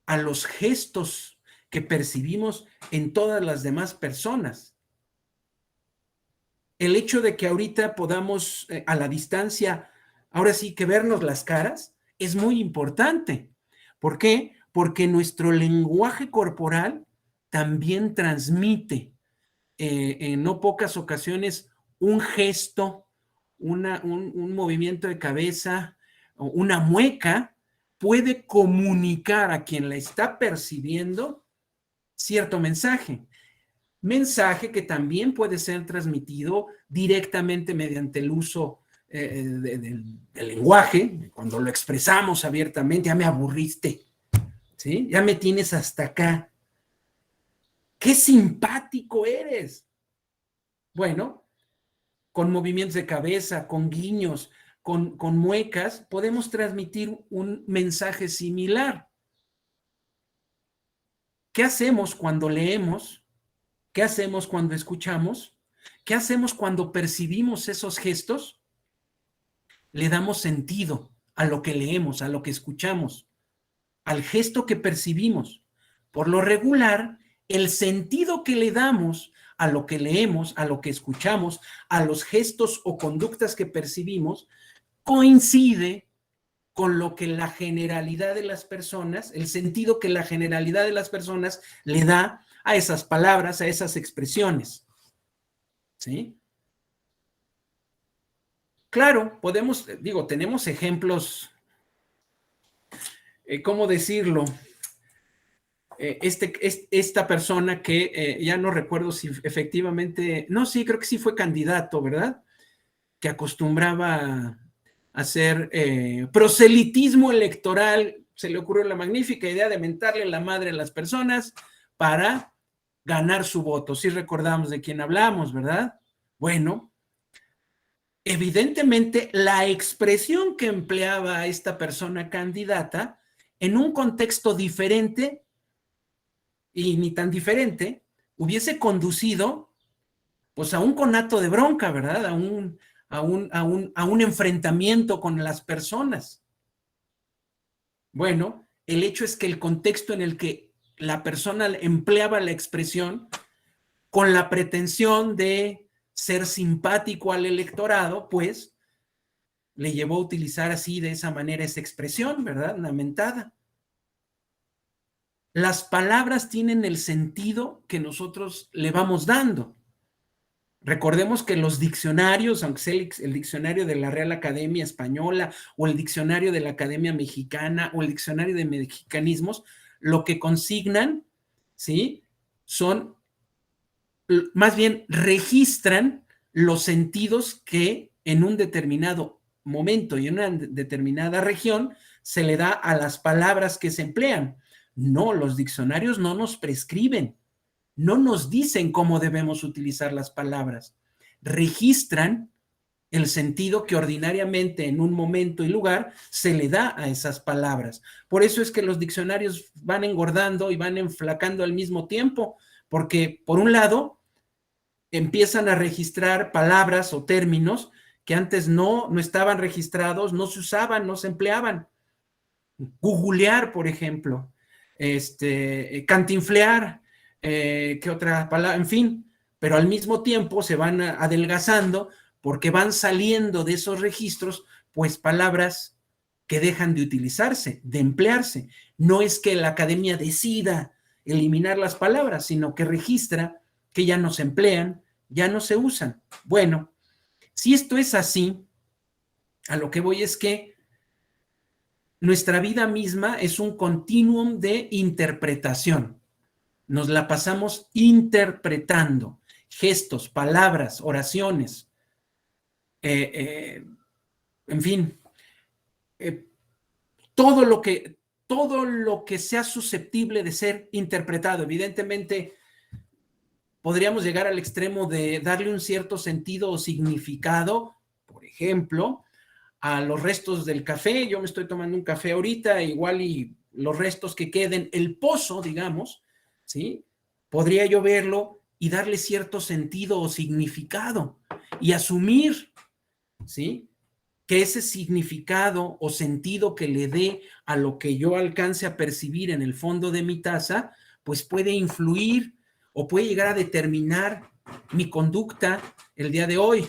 a los gestos que percibimos en todas las demás personas. El hecho de que ahorita podamos a la distancia, ahora sí que vernos las caras, es muy importante. ¿Por qué? Porque nuestro lenguaje corporal también transmite en no pocas ocasiones un gesto, un movimiento de cabeza, una mueca, puede comunicar a quien la está percibiendo cierto mensaje. Mensaje que también puede ser transmitido directamente mediante el uso del lenguaje, cuando lo expresamos abiertamente. Ya me aburriste, ¿sí? Ya me tienes hasta acá. ¡Qué simpático eres! Bueno, con movimientos de cabeza, con guiños, con muecas, podemos transmitir un mensaje similar. ¿Qué hacemos cuando leemos? ¿Qué hacemos cuando escuchamos? ¿Qué hacemos cuando percibimos esos gestos? Le damos sentido a lo que leemos, a lo que escuchamos, al gesto que percibimos. Por lo regular, el sentido que le damos a lo que leemos, a lo que escuchamos, a los gestos o conductas que percibimos, coincide con lo que la generalidad de las personas, el sentido que la generalidad de las personas le da a esas palabras, a esas expresiones. ¿Sí? Claro, podemos, tenemos ejemplos, ¿cómo decirlo? Esta persona que ya no recuerdo si efectivamente, no, sí, creo que sí fue candidato, ¿verdad? Que acostumbraba a hacer proselitismo electoral. Se le ocurrió la magnífica idea de mentarle la madre a las personas para ganar su voto. Sí recordamos de quién hablamos, ¿verdad? Bueno, evidentemente la expresión que empleaba esta persona candidata en un contexto diferente y ni tan diferente hubiese conducido pues a un conato de bronca, ¿verdad? A un enfrentamiento con las personas. Bueno, el hecho es que el contexto en el que la persona empleaba la expresión con la pretensión de ser simpático al electorado, pues le llevó a utilizar así, de esa manera, esa expresión, ¿verdad? Una mentada. Las palabras tienen el sentido que nosotros le vamos dando. Recordemos que los diccionarios, aunque sea el diccionario de la Real Academia Española o el diccionario de la Academia Mexicana o el diccionario de mexicanismos, lo que consignan, ¿sí? Son, más bien, registran los sentidos que en un determinado momento y en una determinada región se le da a las palabras que se emplean. No, los diccionarios no nos prescriben. No nos dicen cómo debemos utilizar las palabras, registran el sentido que ordinariamente en un momento y lugar se le da a esas palabras. Por eso es que los diccionarios van engordando y van enflacando al mismo tiempo, porque por un lado empiezan a registrar palabras o términos que antes no estaban registrados, no se usaban, no se empleaban. Googlear, por ejemplo, cantinflear, ¿qué otra palabra? En fin, pero al mismo tiempo se van adelgazando porque van saliendo de esos registros, pues palabras que dejan de utilizarse, de emplearse. No es que la academia decida eliminar las palabras, sino que registra que ya no se emplean, ya no se usan. Bueno, si esto es así, a lo que voy es que nuestra vida misma es un continuum de interpretación. Nos la pasamos interpretando gestos, palabras, oraciones, en fin, todo lo que sea susceptible de ser interpretado. Evidentemente, podríamos llegar al extremo de darle un cierto sentido o significado, por ejemplo, a los restos del café. Yo me estoy tomando un café ahorita, igual y los restos que queden, el pozo, digamos, ¿sí? Podría yo verlo y darle cierto sentido o significado y asumir, ¿sí? Que ese significado o sentido que le dé a lo que yo alcance a percibir en el fondo de mi taza, pues puede influir o puede llegar a determinar mi conducta el día de hoy.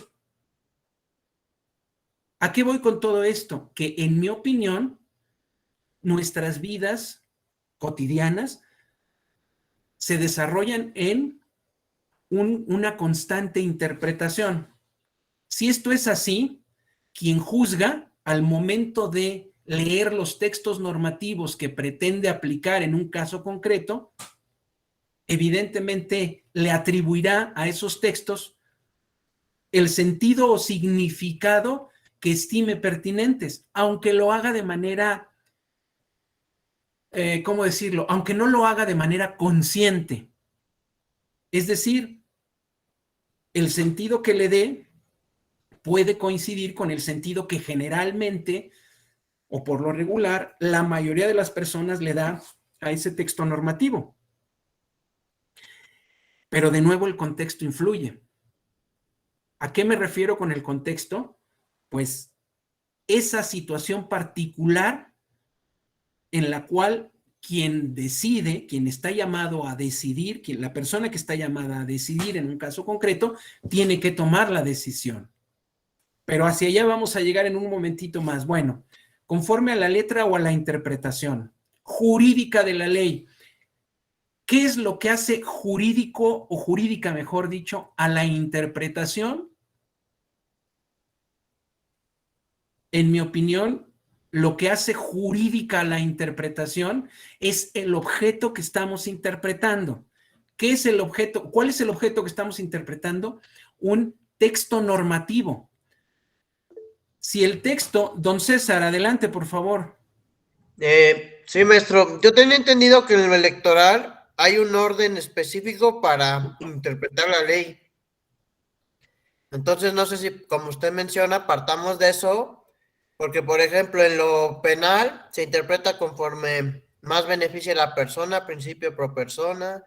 ¿A qué voy con todo esto? Que en mi opinión, nuestras vidas cotidianas se desarrollan en una constante interpretación. Si esto es así, quien juzga al momento de leer los textos normativos que pretende aplicar en un caso concreto, evidentemente le atribuirá a esos textos el sentido o significado que estime pertinentes, aunque lo haga de manera, ¿cómo decirlo? Aunque no lo haga de manera consciente. Es decir, el sentido que le dé puede coincidir con el sentido que generalmente, o por lo regular, la mayoría de las personas le da a ese texto normativo. Pero de nuevo el contexto influye. ¿A qué me refiero con el contexto? Pues esa situación particular en la cual quien decide, quien está llamado a decidir, la persona que está llamada a decidir en un caso concreto, tiene que tomar la decisión. Pero hacia allá vamos a llegar en un momentito más. Bueno, conforme a la letra o a la interpretación jurídica de la ley, ¿qué es lo que hace jurídico o jurídica, mejor dicho, a la interpretación? En mi opinión, lo que hace jurídica a la interpretación es el objeto que estamos interpretando. ¿Qué es el objeto? ¿Cuál es el objeto que estamos interpretando? Un texto normativo. Si el texto, don César, adelante, por favor. Sí, maestro. Yo tenía entendido que en lo electoral hay un orden específico para interpretar la ley. Entonces, no sé si, como usted menciona, partamos de eso, porque, por ejemplo, en lo penal se interpreta conforme más beneficia a la persona, principio pro persona.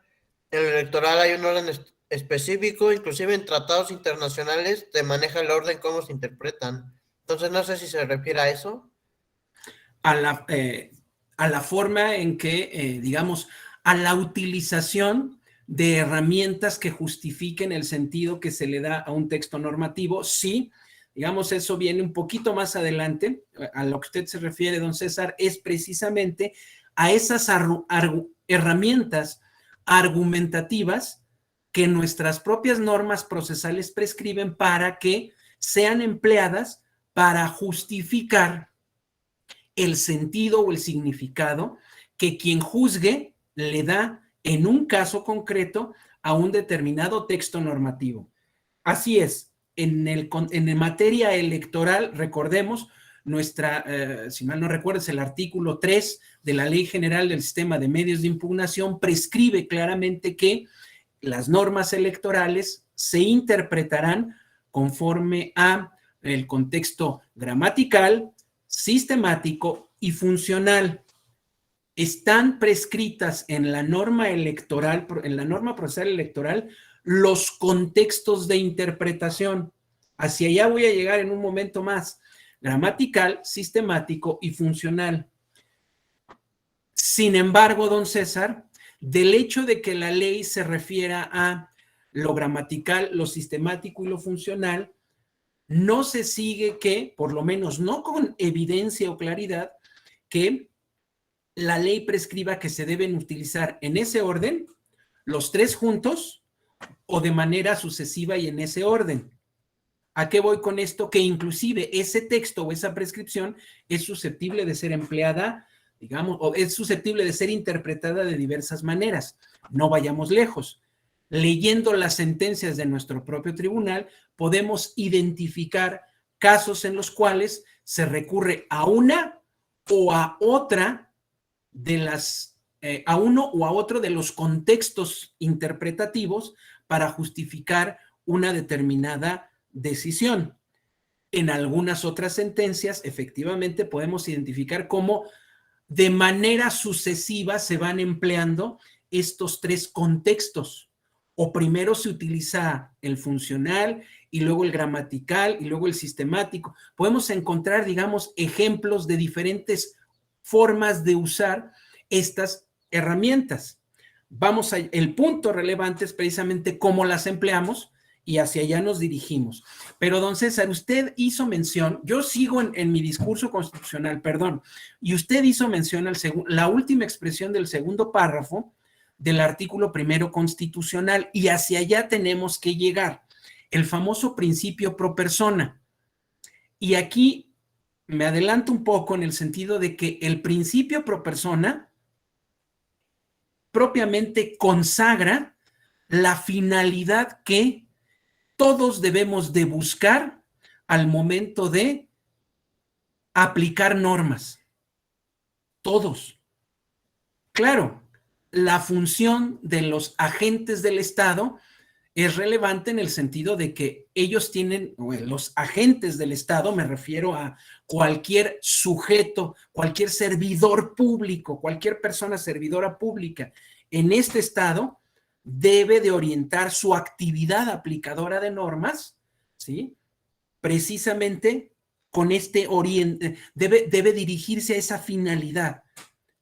En lo electoral hay un orden específico, inclusive en tratados internacionales te maneja el orden, cómo se interpretan. Entonces no sé si se refiere a eso. A la forma en que, digamos, a la utilización de herramientas que justifiquen el sentido que se le da a un texto normativo. Sí, digamos, eso viene un poquito más adelante. A lo que usted se refiere, don César, es precisamente a esas herramientas argumentativas que nuestras propias normas procesales prescriben para que sean empleadas para justificar el sentido o el significado que quien juzgue le da en un caso concreto a un determinado texto normativo. Así es, en materia electoral, recordemos, si mal no recuerdo, es el artículo 3 de la Ley General del Sistema de Medios de Impugnación, prescribe claramente que las normas electorales se interpretarán conforme a el contexto gramatical, sistemático y funcional. Están prescritas en la norma electoral, en la norma procesal electoral, los contextos de interpretación. Hacia allá voy a llegar en un momento más. Gramatical, sistemático y funcional. Sin embargo, don César, del hecho de que la ley se refiera a lo gramatical, lo sistemático y lo funcional, no se sigue que, por lo menos no con evidencia o claridad, que la ley prescriba que se deben utilizar en ese orden los tres juntos o de manera sucesiva y en ese orden. ¿A qué voy con esto? Que inclusive ese texto o esa prescripción es susceptible de ser empleada, digamos, o es susceptible de ser interpretada de diversas maneras. No vayamos lejos. Leyendo las sentencias de nuestro propio tribunal, podemos identificar casos en los cuales se recurre a una o a otra de las, a uno o a otro de los contextos interpretativos para justificar una determinada decisión. En algunas otras sentencias, efectivamente, podemos identificar cómo de manera sucesiva se van empleando estos tres contextos. O primero se utiliza el funcional y luego el gramatical y luego el sistemático. Podemos encontrar, digamos, ejemplos de diferentes formas de usar estas herramientas. El punto relevante es precisamente cómo las empleamos y hacia allá nos dirigimos. Pero, don César, usted hizo mención, yo sigo en mi discurso constitucional, perdón, y usted hizo mención la última expresión del segundo párrafo del artículo primero constitucional, y hacia allá tenemos que llegar, el famoso principio pro persona. Y aquí me adelanto un poco en el sentido de que el principio pro persona propiamente consagra la finalidad que todos debemos de buscar al momento de aplicar normas. Todos. Claro, la función de los agentes del Estado es relevante en el sentido de que ellos tienen, los agentes del Estado, me refiero a cualquier sujeto, cualquier servidor público, cualquier persona servidora pública en este Estado, debe de orientar su actividad aplicadora de normas, ¿sí? Precisamente con debe dirigirse a esa finalidad.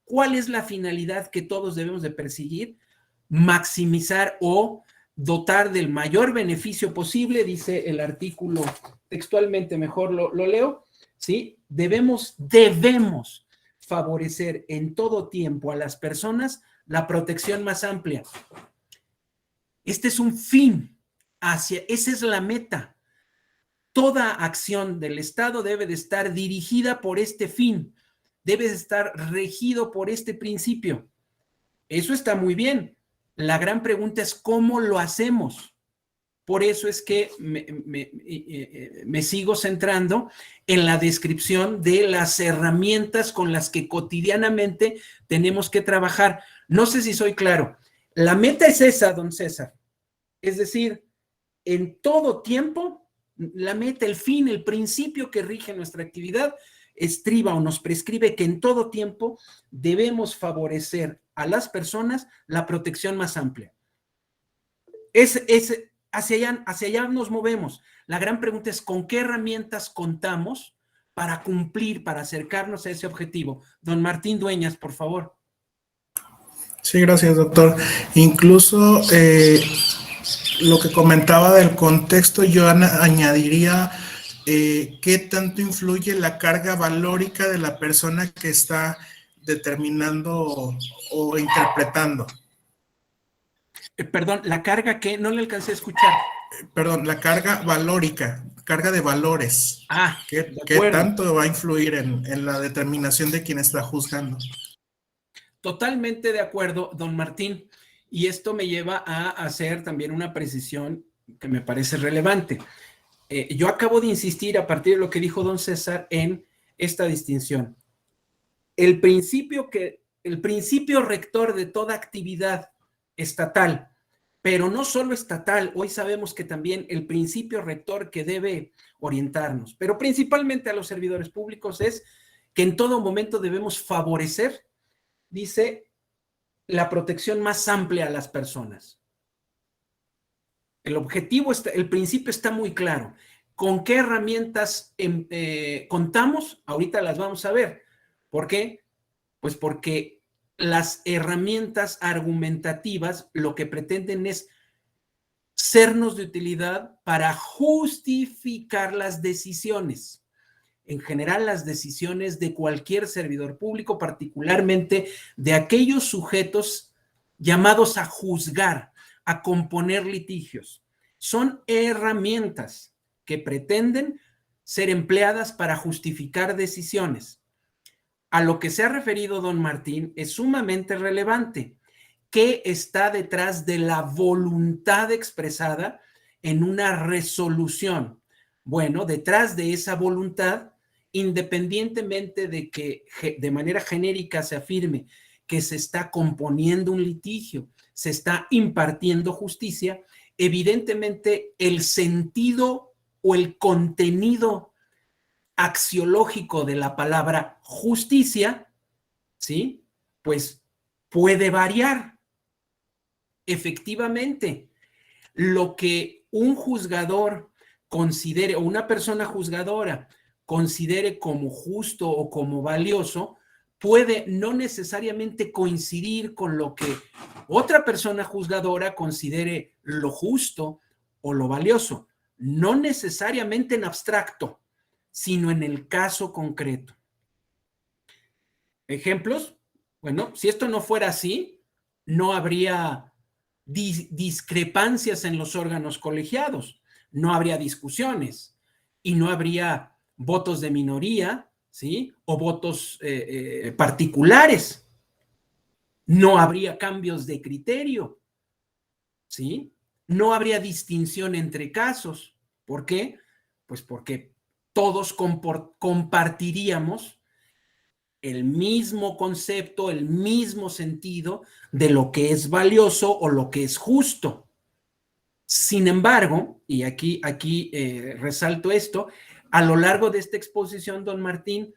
¿Cuál es la finalidad que todos debemos de perseguir? Maximizar o dotar del mayor beneficio posible, dice el artículo textualmente, mejor lo leo, ¿sí? Debemos favorecer en todo tiempo a las personas la protección más amplia. Este es un fin, esa es la meta. Toda acción del Estado debe de estar dirigida por este fin, debe de estar regido por este principio. Eso está muy bien. La gran pregunta es cómo lo hacemos. Por eso es que me sigo centrando en la descripción de las herramientas con las que cotidianamente tenemos que trabajar. No sé si soy claro. La meta es esa, don César. Es decir, en todo tiempo, la meta, el fin, el principio que rige nuestra actividad estriba o nos prescribe que en todo tiempo debemos favorecer a las personas la protección más amplia. hacia allá nos movemos. La gran pregunta es, ¿con qué herramientas contamos para cumplir, para acercarnos a ese objetivo? Don Martín Dueñas, por favor. Sí, gracias, doctor. Incluso lo que comentaba del contexto, yo añadiría qué tanto influye la carga valórica de la persona que está determinando o interpretando. Perdón, ¿la carga qué? No le alcancé a escuchar. Perdón, la carga valórica, carga de valores. ¿Qué tanto va a influir en la determinación de quien está juzgando? Totalmente de acuerdo, don Martín. Y esto me lleva a hacer también una precisión que me parece relevante. Yo acabo de insistir a partir de lo que dijo don César en esta distinción. El principio rector de toda actividad estatal, pero no solo estatal, hoy sabemos que también el principio rector que debe orientarnos, pero principalmente a los servidores públicos, es que en todo momento debemos favorecer, dice, la protección más amplia a las personas. El principio está muy claro. ¿Con qué herramientas contamos? Ahorita las vamos a ver. ¿Por qué? Pues porque las herramientas argumentativas lo que pretenden es sernos de utilidad para justificar las decisiones. En general, las decisiones de cualquier servidor público, particularmente de aquellos sujetos llamados a juzgar, a componer litigios. Son herramientas que pretenden ser empleadas para justificar decisiones. A lo que se ha referido don Martín es sumamente relevante. ¿Qué está detrás de la voluntad expresada en una resolución? Bueno, detrás de esa voluntad, independientemente de que de manera genérica se afirme que se está componiendo un litigio, se está impartiendo justicia, evidentemente el sentido o el contenido axiológico de la palabra justicia, ¿sí? Pues puede variar. Efectivamente, lo que un juzgador considere o una persona juzgadora considere como justo o como valioso puede no necesariamente coincidir con lo que otra persona juzgadora considere lo justo o lo valioso, no necesariamente en abstracto, sino en el caso concreto. ¿Ejemplos? Bueno, si esto no fuera así, no habría discrepancias en los órganos colegiados, no habría discusiones y no habría votos de minoría, ¿sí? O votos particulares. No habría cambios de criterio, ¿sí? No habría distinción entre casos. ¿Por qué? Pues porque todos compartiríamos el mismo concepto, el mismo sentido de lo que es valioso o lo que es justo. Sin embargo, y aquí resalto esto, a lo largo de esta exposición, don Martín,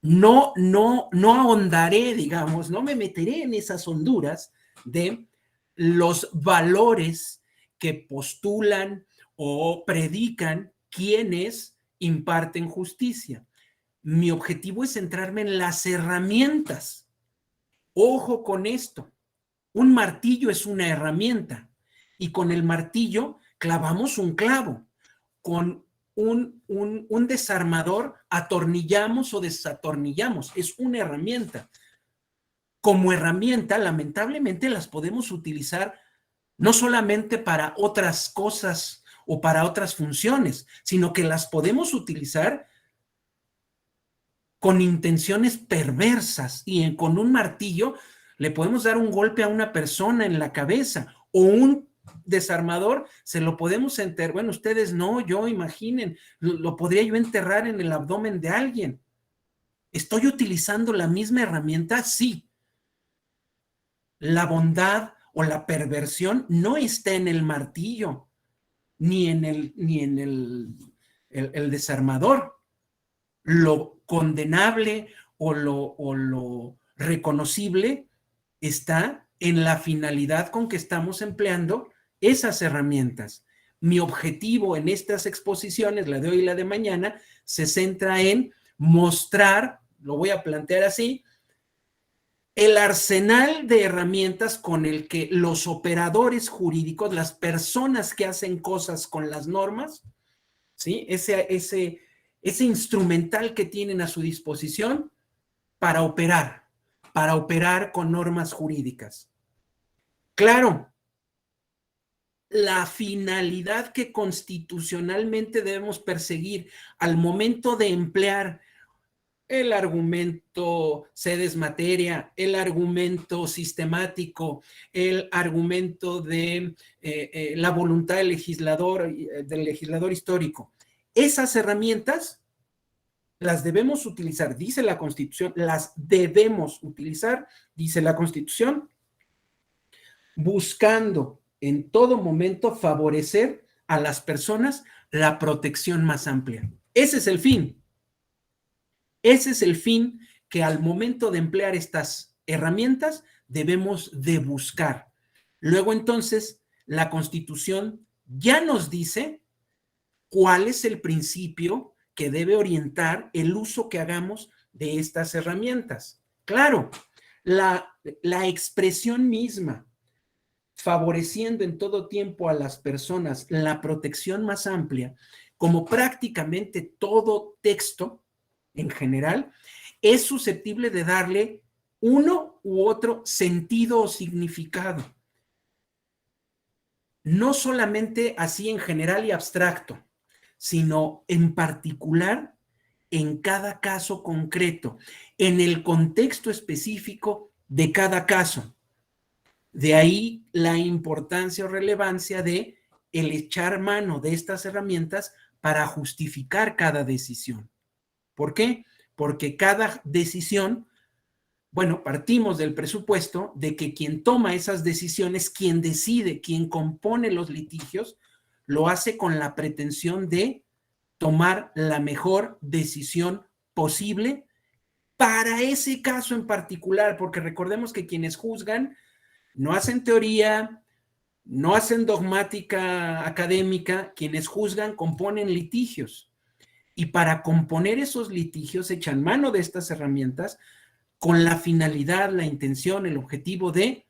no ahondaré, digamos, no me meteré en esas honduras de los valores que postulan o predican quienes imparten justicia. Mi objetivo es centrarme en las herramientas. Ojo con esto. Un martillo es una herramienta y con el martillo clavamos un clavo. Con un desarmador atornillamos o desatornillamos. Es una herramienta. Como herramienta, lamentablemente, las podemos utilizar no solamente para otras cosas o para otras funciones, sino que las podemos utilizar con intenciones perversas y con un martillo le podemos dar un golpe a una persona en la cabeza o un desarmador se lo podemos enterrar. Bueno, ustedes no, yo imaginen, lo podría yo enterrar en el abdomen de alguien. ¿Estoy utilizando la misma herramienta? Sí. La bondad o la perversión no está en el martillo, ni en el desarmador. Lo condenable o lo reconocible está en la finalidad con que estamos empleando esas herramientas. Mi objetivo en estas exposiciones, la de hoy y la de mañana, se centra en mostrar, lo voy a plantear así, el arsenal de herramientas con el que los operadores jurídicos, las personas que hacen cosas con las normas, ¿sí? Ese instrumental que tienen a su disposición para operar con normas jurídicas. Claro, la finalidad que constitucionalmente debemos perseguir al momento de emplear el argumento sedes materia, el argumento sistemático, el argumento de la voluntad del legislador histórico. Esas herramientas las debemos utilizar, dice la Constitución, las debemos utilizar, dice la Constitución, buscando en todo momento favorecer a las personas la protección más amplia. Ese es el fin. Ese es el fin que al momento de emplear estas herramientas debemos de buscar. Luego entonces la Constitución ya nos dice cuál es el principio que debe orientar el uso que hagamos de estas herramientas. Claro, la expresión misma, favoreciendo en todo tiempo a las personas la protección más amplia, como prácticamente todo texto en general, es susceptible de darle uno u otro sentido o significado. No solamente así en general y abstracto, sino en particular en cada caso concreto, en el contexto específico de cada caso. De ahí la importancia o relevancia de el echar mano de estas herramientas para justificar cada decisión. ¿Por qué? Porque cada decisión, bueno, partimos del presupuesto de que quien toma esas decisiones, quien decide, quien compone los litigios, lo hace con la pretensión de tomar la mejor decisión posible para ese caso en particular, porque recordemos que quienes juzgan no hacen teoría, no hacen dogmática académica, quienes juzgan componen litigios. Y para componer esos litigios echan mano de estas herramientas con la finalidad, la intención, el objetivo de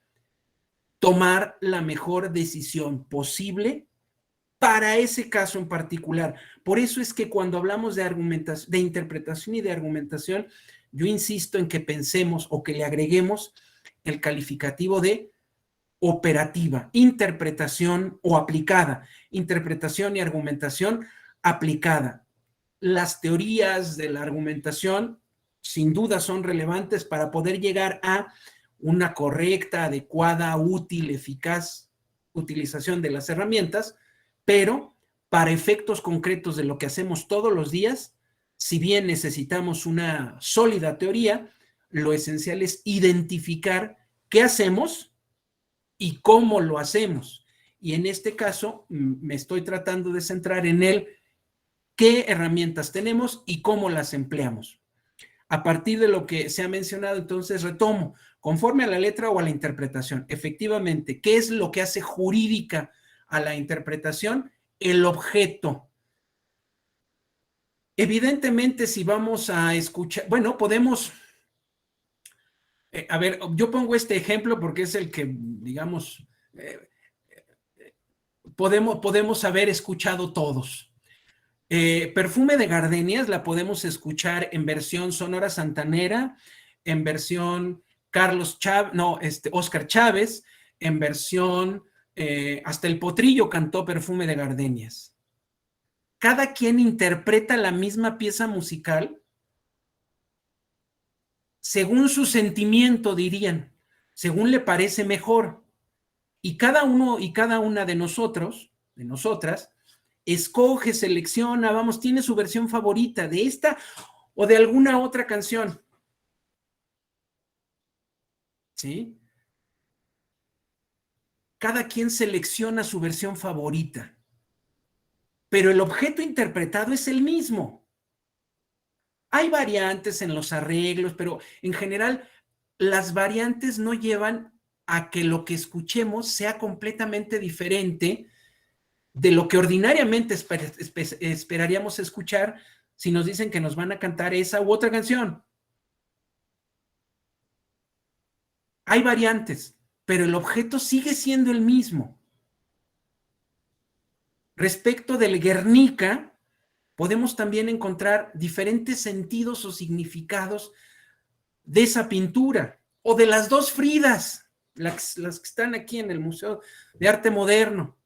tomar la mejor decisión posible para ese caso en particular. Por eso es que cuando hablamos de interpretación y de argumentación, yo insisto en que pensemos o que le agreguemos el calificativo de operativa, interpretación o aplicada, interpretación y argumentación aplicada. Las teorías de la argumentación sin duda son relevantes para poder llegar a una correcta, adecuada, útil, eficaz utilización de las herramientas, pero para efectos concretos de lo que hacemos todos los días, si bien necesitamos una sólida teoría, lo esencial es identificar qué hacemos y cómo lo hacemos. Y en este caso me estoy tratando de centrar en el qué herramientas tenemos y cómo las empleamos. A partir de lo que se ha mencionado, entonces retomo, conforme a la letra o a la interpretación. Efectivamente, ¿qué es lo que hace jurídica a la interpretación? El objeto. Evidentemente, si vamos a escuchar, bueno, podemos, a ver, yo pongo este ejemplo porque es el que, digamos, podemos haber escuchado todos. Perfume de Gardenias la podemos escuchar en versión Sonora Santanera, en versión Óscar Chávez, en versión, hasta el Potrillo cantó Perfume de Gardenias. Cada quien interpreta la misma pieza musical según su sentimiento, dirían, según le parece mejor. Y cada uno y cada una de nosotros, de nosotras, escoge, selecciona, vamos, tiene su versión favorita de esta o de alguna otra canción. ¿Sí? Cada quien selecciona su versión favorita, pero el objeto interpretado es el mismo. Hay variantes en los arreglos, pero en general las variantes no llevan a que lo que escuchemos sea completamente diferente de lo que ordinariamente esperaríamos escuchar si nos dicen que nos van a cantar esa u otra canción. Hay variantes, pero el objeto sigue siendo el mismo. Respecto del Guernica, podemos también encontrar diferentes sentidos o significados de esa pintura, o de las dos Fridas, las que están aquí en el Museo de Arte Moderno.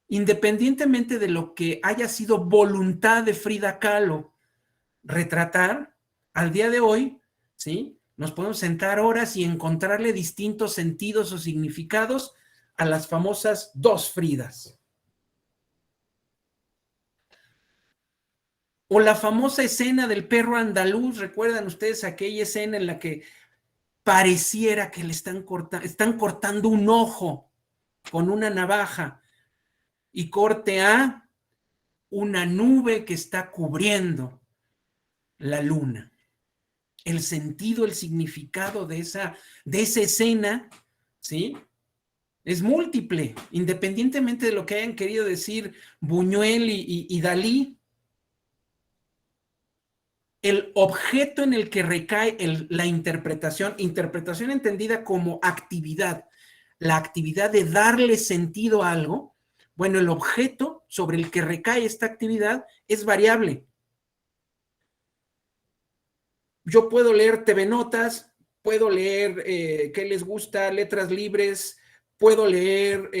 Independientemente de lo que haya sido voluntad de Frida Kahlo retratar, al día de hoy, ¿sí?, nos podemos sentar horas y encontrarle distintos sentidos o significados a las famosas dos Fridas. O la famosa escena del perro andaluz, ¿recuerdan ustedes aquella escena en la que pareciera que le están cortando un ojo con una navaja y corte a una nube que está cubriendo la luna? El sentido, el significado de esa escena, ¿sí?, es múltiple, independientemente de lo que hayan querido decir Buñuel y Dalí. El objeto en el que recae la interpretación entendida como actividad, la actividad de darle sentido a algo, bueno, el objeto sobre el que recae esta actividad es variable. Yo puedo leer TV Notas, puedo leer, ¿qué les gusta? Letras Libres, puedo leer,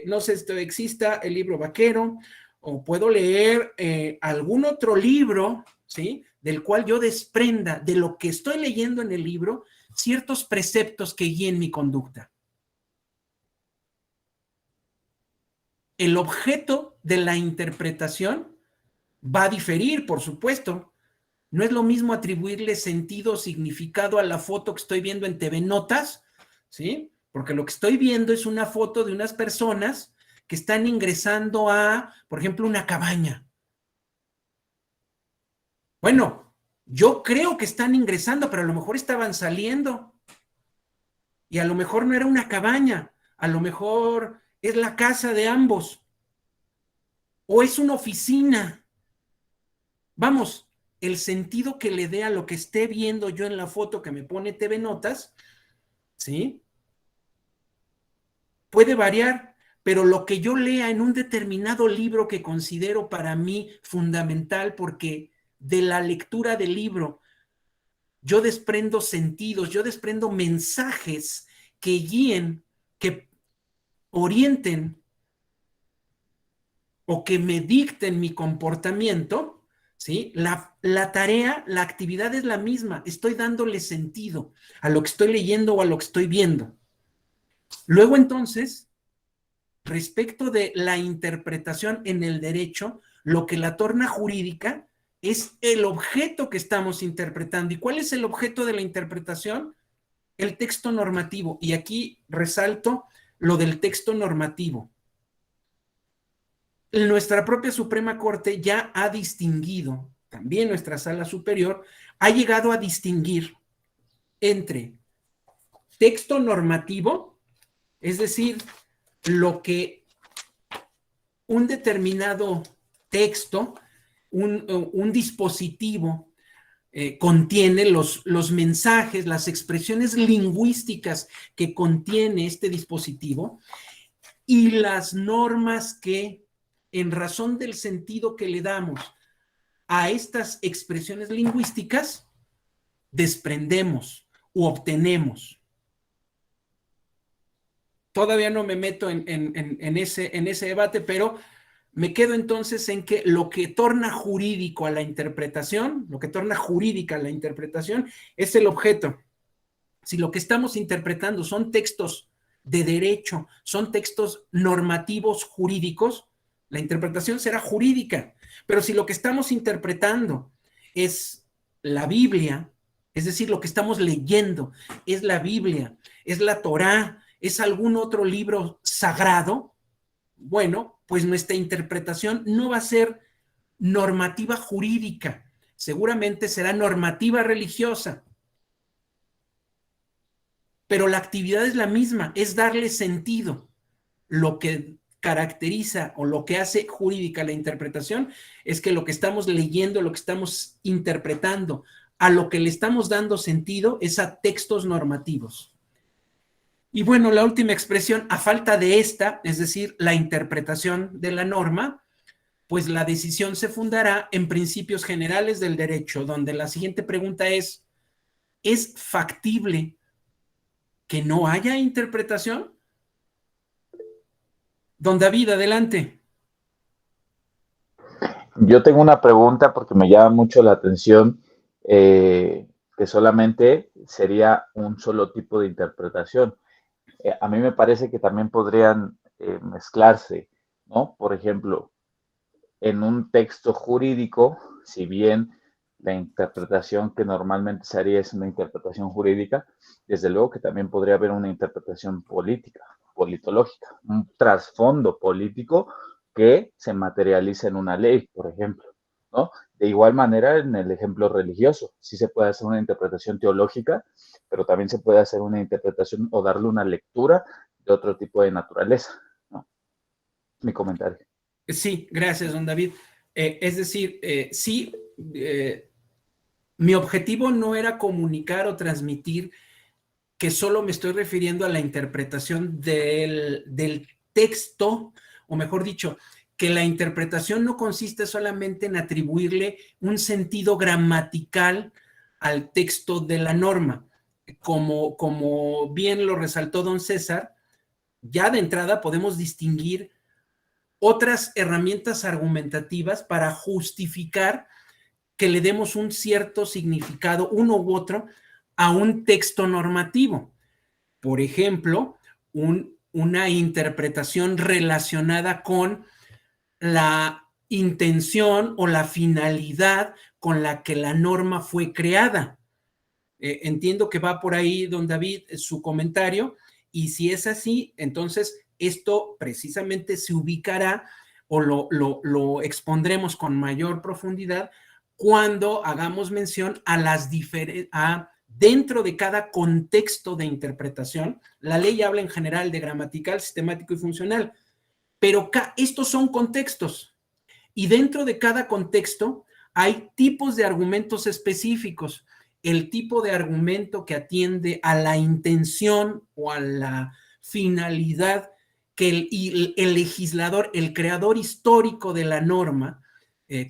no sé si exista el libro vaquero, o puedo leer algún otro libro, ¿sí?, del cual yo desprenda de lo que estoy leyendo en el libro ciertos preceptos que guíen mi conducta. El objeto de la interpretación va a diferir, por supuesto. No es lo mismo atribuirle sentido o significado a la foto que estoy viendo en TV Notas, ¿sí?, porque lo que estoy viendo es una foto de unas personas que están ingresando a, por ejemplo, una cabaña. Bueno, yo creo que están ingresando, pero a lo mejor estaban saliendo. Y a lo mejor no era una cabaña, a lo mejor es la casa de ambos. O es una oficina. Vamos, el sentido que le dé a lo que esté viendo yo en la foto que me pone TV Notas, ¿sí?, puede variar, pero lo que yo lea en un determinado libro que considero para mí fundamental, porque de la lectura del libro yo desprendo sentidos, yo desprendo mensajes que guíen, que orienten o que me dicten mi comportamiento, ¿sí? La tarea, la actividad es la misma, estoy dándole sentido a lo que estoy leyendo o a lo que estoy viendo. Luego, entonces, respecto de la interpretación en el derecho, lo que la torna jurídica es el objeto que estamos interpretando. ¿Y cuál es el objeto de la interpretación? El texto normativo. Y aquí resalto lo del texto normativo. Nuestra propia Suprema Corte ya ha distinguido, también nuestra Sala Superior, ha llegado a distinguir entre texto normativo, es decir, lo que un determinado texto, un dispositivo contiene, los mensajes, las expresiones lingüísticas que contiene este dispositivo, y las normas que, en razón del sentido que le damos a estas expresiones lingüísticas, desprendemos u obtenemos. Todavía no me meto en ese debate, pero me quedo entonces en que lo que torna jurídico a la interpretación, lo que torna jurídica a la interpretación es el objeto. Si lo que estamos interpretando son textos de derecho, son textos normativos jurídicos, la interpretación será jurídica. Pero si lo que estamos interpretando es la Biblia, es decir, lo que estamos leyendo es la Biblia, es la Torá, es algún otro libro sagrado, bueno, pues nuestra interpretación no va a ser normativa jurídica, seguramente será normativa religiosa. pero la actividad es la misma, es darle sentido. Lo que caracteriza o lo que hace jurídica la interpretación es que lo que estamos leyendo, lo que estamos interpretando, a lo que le estamos dando sentido es a textos normativos. Y bueno, la última expresión, a falta de esta, es decir, la interpretación de la norma, pues la decisión se fundará en principios generales del derecho, donde la siguiente pregunta ¿es factible que no haya interpretación? Don David, adelante. Yo tengo una pregunta porque me llama mucho la atención que solamente sería un solo tipo de interpretación. A mí me parece que también podrían mezclarse, ¿no? Por ejemplo, en un texto jurídico, si bien la interpretación que normalmente se haría es una interpretación jurídica, desde luego que también podría haber una interpretación política, politológica, un trasfondo político que se materializa en una ley, por ejemplo, ¿no? De igual manera, en el ejemplo religioso, sí se puede hacer una interpretación teológica, pero también se puede hacer una interpretación o darle una lectura de otro tipo de naturaleza, ¿no? Mi comentario. Sí, gracias, don David. Es decir, sí, mi objetivo no era comunicar o transmitir que solo me estoy refiriendo a la interpretación del texto, o mejor dicho, que la interpretación no consiste solamente en atribuirle un sentido gramatical al texto de la norma. Como bien lo resaltó don César, ya de entrada podemos distinguir otras herramientas argumentativas para justificar que le demos un cierto significado, uno u otro, a un texto normativo. Por ejemplo, una interpretación relacionada con la intención o la finalidad con la que la norma fue creada. Entiendo que va por ahí, don David, su comentario, y si es así, entonces esto precisamente se ubicará o lo expondremos con mayor profundidad cuando hagamos mención a las dentro de cada contexto de interpretación. La ley habla en general de gramatical, sistemático y funcional, pero estos son contextos y dentro de cada contexto hay tipos de argumentos específicos. El tipo de argumento que atiende a la intención o a la finalidad que el legislador, el creador histórico de la norma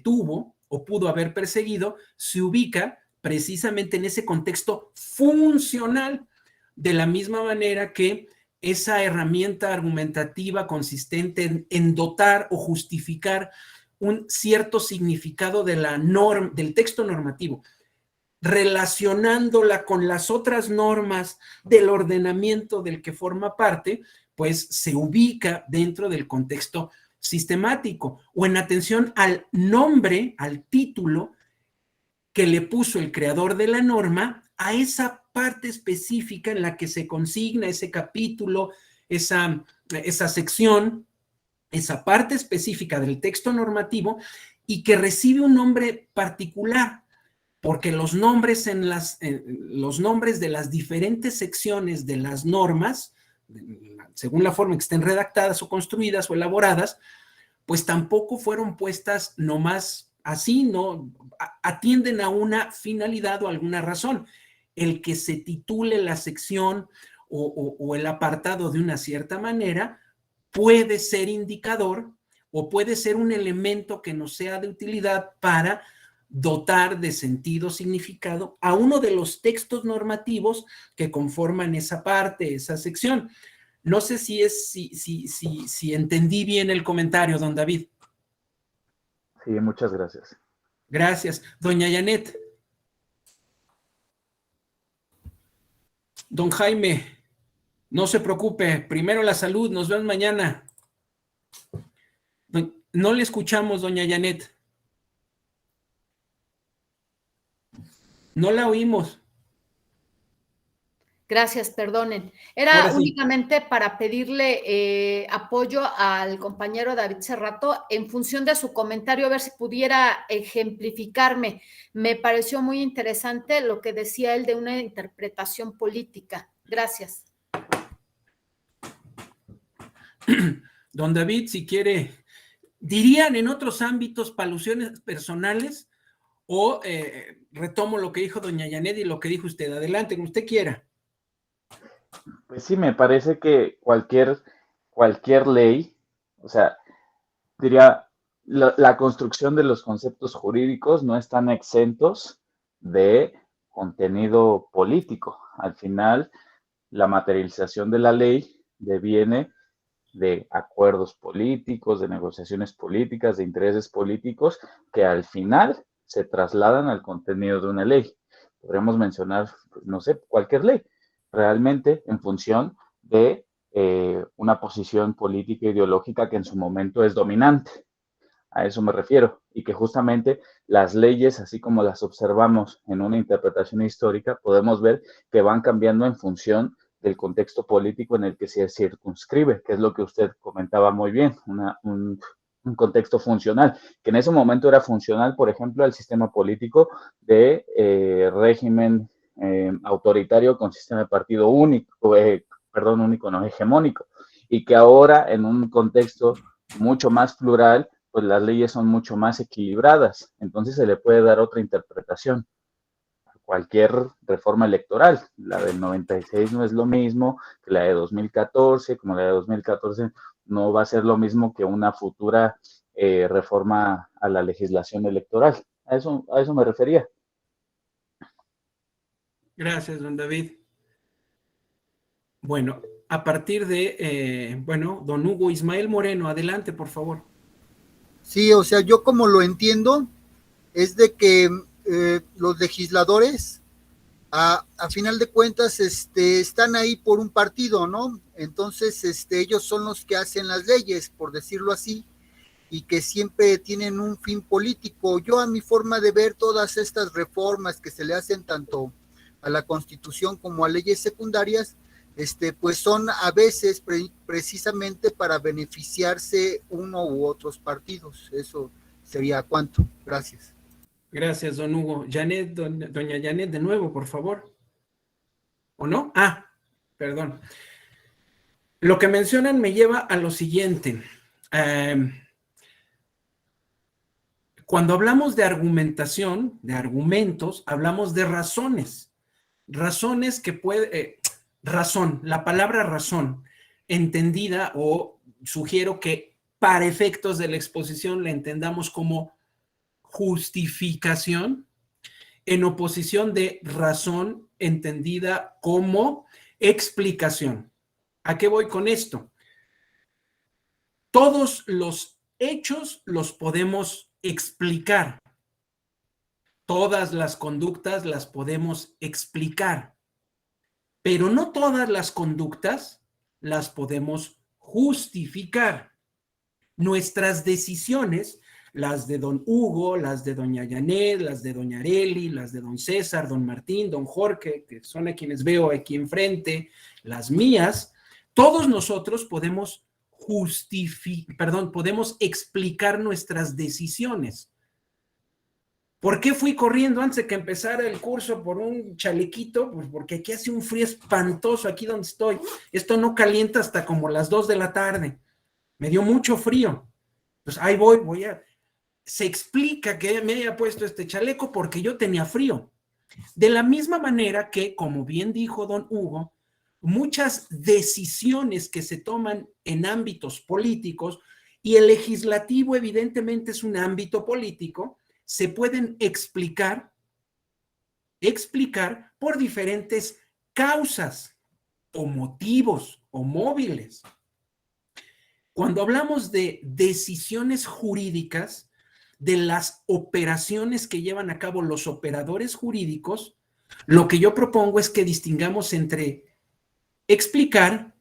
tuvo o pudo haber perseguido, se ubica precisamente en ese contexto funcional, de la misma manera que esa herramienta argumentativa consistente en dotar o justificar un cierto significado de la norma, del texto normativo, relacionándola con las otras normas del ordenamiento del que forma parte, pues se ubica dentro del contexto sistemático o en atención al nombre, al título que le puso el creador de la norma a esa parte específica en la que se consigna ese capítulo, esa sección, esa parte específica del texto normativo y que recibe un nombre particular, porque los nombres los nombres de las diferentes secciones de las normas, según la forma en que estén redactadas o construidas o elaboradas, pues tampoco fueron puestas nomás así, no atienden a una finalidad o alguna razón. El que se titule la sección o el apartado de una cierta manera puede ser indicador o puede ser un elemento que nos sea de utilidad para dotar de sentido, significado a uno de los textos normativos que conforman esa parte, esa sección. No sé si entendí bien el comentario, don David. Sí, muchas gracias. Gracias. Doña Janet. Don Jaime, no se preocupe, primero la salud, nos vemos mañana. No le escuchamos, doña Janet. No la oímos. Gracias, perdonen. Era únicamente para pedirle apoyo al compañero David Cerrato en función de su comentario, a ver si pudiera ejemplificarme. Me pareció muy interesante lo que decía él de una interpretación política Gracias. Don David, si quiere, ¿dirían en otros ámbitos palusiones personales o retomo lo que dijo doña Janet y lo que dijo usted? Adelante, como usted quiera. Pues sí, me parece que cualquier ley, o sea, diría, la construcción de los conceptos jurídicos no están exentos de contenido político. Al final, la materialización de la ley deviene de acuerdos políticos, de negociaciones políticas, de intereses políticos, que al final se trasladan al contenido de una ley. Podríamos mencionar, no sé, cualquier ley, realmente en función de una posición política ideológica que en su momento es dominante. A eso me refiero. Y que justamente las leyes, así como las observamos en una interpretación histórica, podemos ver que van cambiando en función del contexto político en el que se circunscribe, que es lo que usted comentaba muy bien, un contexto funcional, que en ese momento era funcional, por ejemplo, al sistema político de régimen autoritario con sistema de partido único, único, no, hegemónico, y que ahora en un contexto mucho más plural, pues las leyes son mucho más equilibradas, entonces se le puede dar otra interpretación. Cualquier reforma electoral, la del 96 no es lo mismo que la de 2014, como la de 2014 no va a ser lo mismo que una futura reforma a la legislación electoral. A eso me refería. Gracias, don David. Bueno, a partir de, don Hugo Ismael Moreno, adelante, por favor. Sí, o sea, yo como lo entiendo, es de que los legisladores, a final de cuentas, están ahí por un partido, ¿no? Entonces, ellos son los que hacen las leyes, por decirlo así, y que siempre tienen un fin político. Yo, a mi forma de ver, todas estas reformas que se le hacen tanto a la Constitución como a leyes secundarias, pues son a veces precisamente para beneficiarse uno u otros partidos. Eso sería cuanto. Gracias. Gracias, don Hugo. Janet, doña Janet, de nuevo, por favor. ¿O no? Perdón. Lo que mencionan me lleva a lo siguiente. Cuando hablamos de argumentación, de argumentos, hablamos de razones. Razones que puede... razón, la palabra razón, entendida, o sugiero que para efectos de la exposición la entendamos como justificación, en oposición de razón entendida como explicación. ¿A qué voy con esto? Todos los hechos los podemos explicar. Todas las conductas las podemos explicar. Pero no todas las conductas las podemos justificar. Nuestras decisiones, las de don Hugo, las de doña Janet, las de doña Areli, las de don César, don Martín, don Jorge, que son a quienes veo aquí enfrente, las mías, todos nosotros podemos podemos explicar nuestras decisiones. ¿Por qué fui corriendo antes de que empezara el curso por un chalequito? Pues porque aquí hace un frío espantoso, aquí donde estoy. Esto no calienta hasta como las 2 de la tarde. Me dio mucho frío. Pues ahí voy a... Se explica que me haya puesto este chaleco porque yo tenía frío. De la misma manera que, como bien dijo don Hugo, muchas decisiones que se toman en ámbitos políticos, y el legislativo evidentemente es un ámbito político, se pueden explicar por diferentes causas o motivos o móviles. Cuando hablamos de decisiones jurídicas, de las operaciones que llevan a cabo los operadores jurídicos, lo que yo propongo es que distingamos entre explicar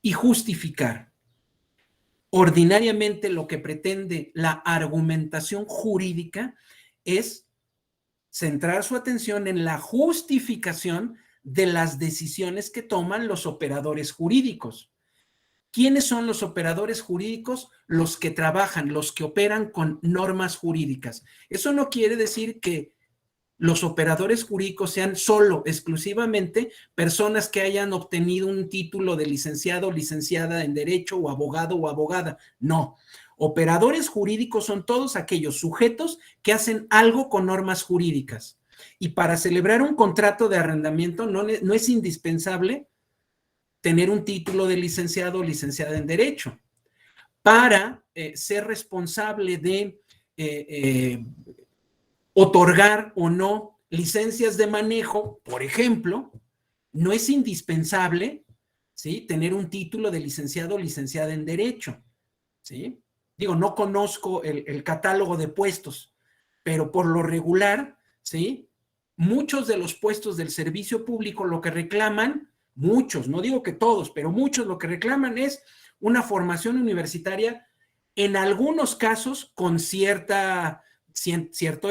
y justificar. Ordinariamente lo que pretende la argumentación jurídica es centrar su atención en la justificación de las decisiones que toman los operadores jurídicos. ¿Quiénes son los operadores jurídicos? Los que trabajan, los que operan con normas jurídicas. Eso no quiere decir que los operadores jurídicos sean solo, exclusivamente, personas que hayan obtenido un título de licenciado o licenciada en Derecho o abogada. No. Operadores jurídicos son todos aquellos sujetos que hacen algo con normas jurídicas. Y para celebrar un contrato de arrendamiento no es indispensable tener un título de licenciado o licenciada en Derecho. Para ser responsable de otorgar o no licencias de manejo, por ejemplo, no es indispensable, ¿sí?, tener un título de licenciado o licenciada en Derecho, ¿sí? Digo, no conozco el catálogo de puestos, pero por lo regular, ¿sí?, muchos de los puestos del servicio público lo que reclaman, muchos, no digo que todos, pero muchos lo que reclaman es una formación universitaria, en algunos casos con cierto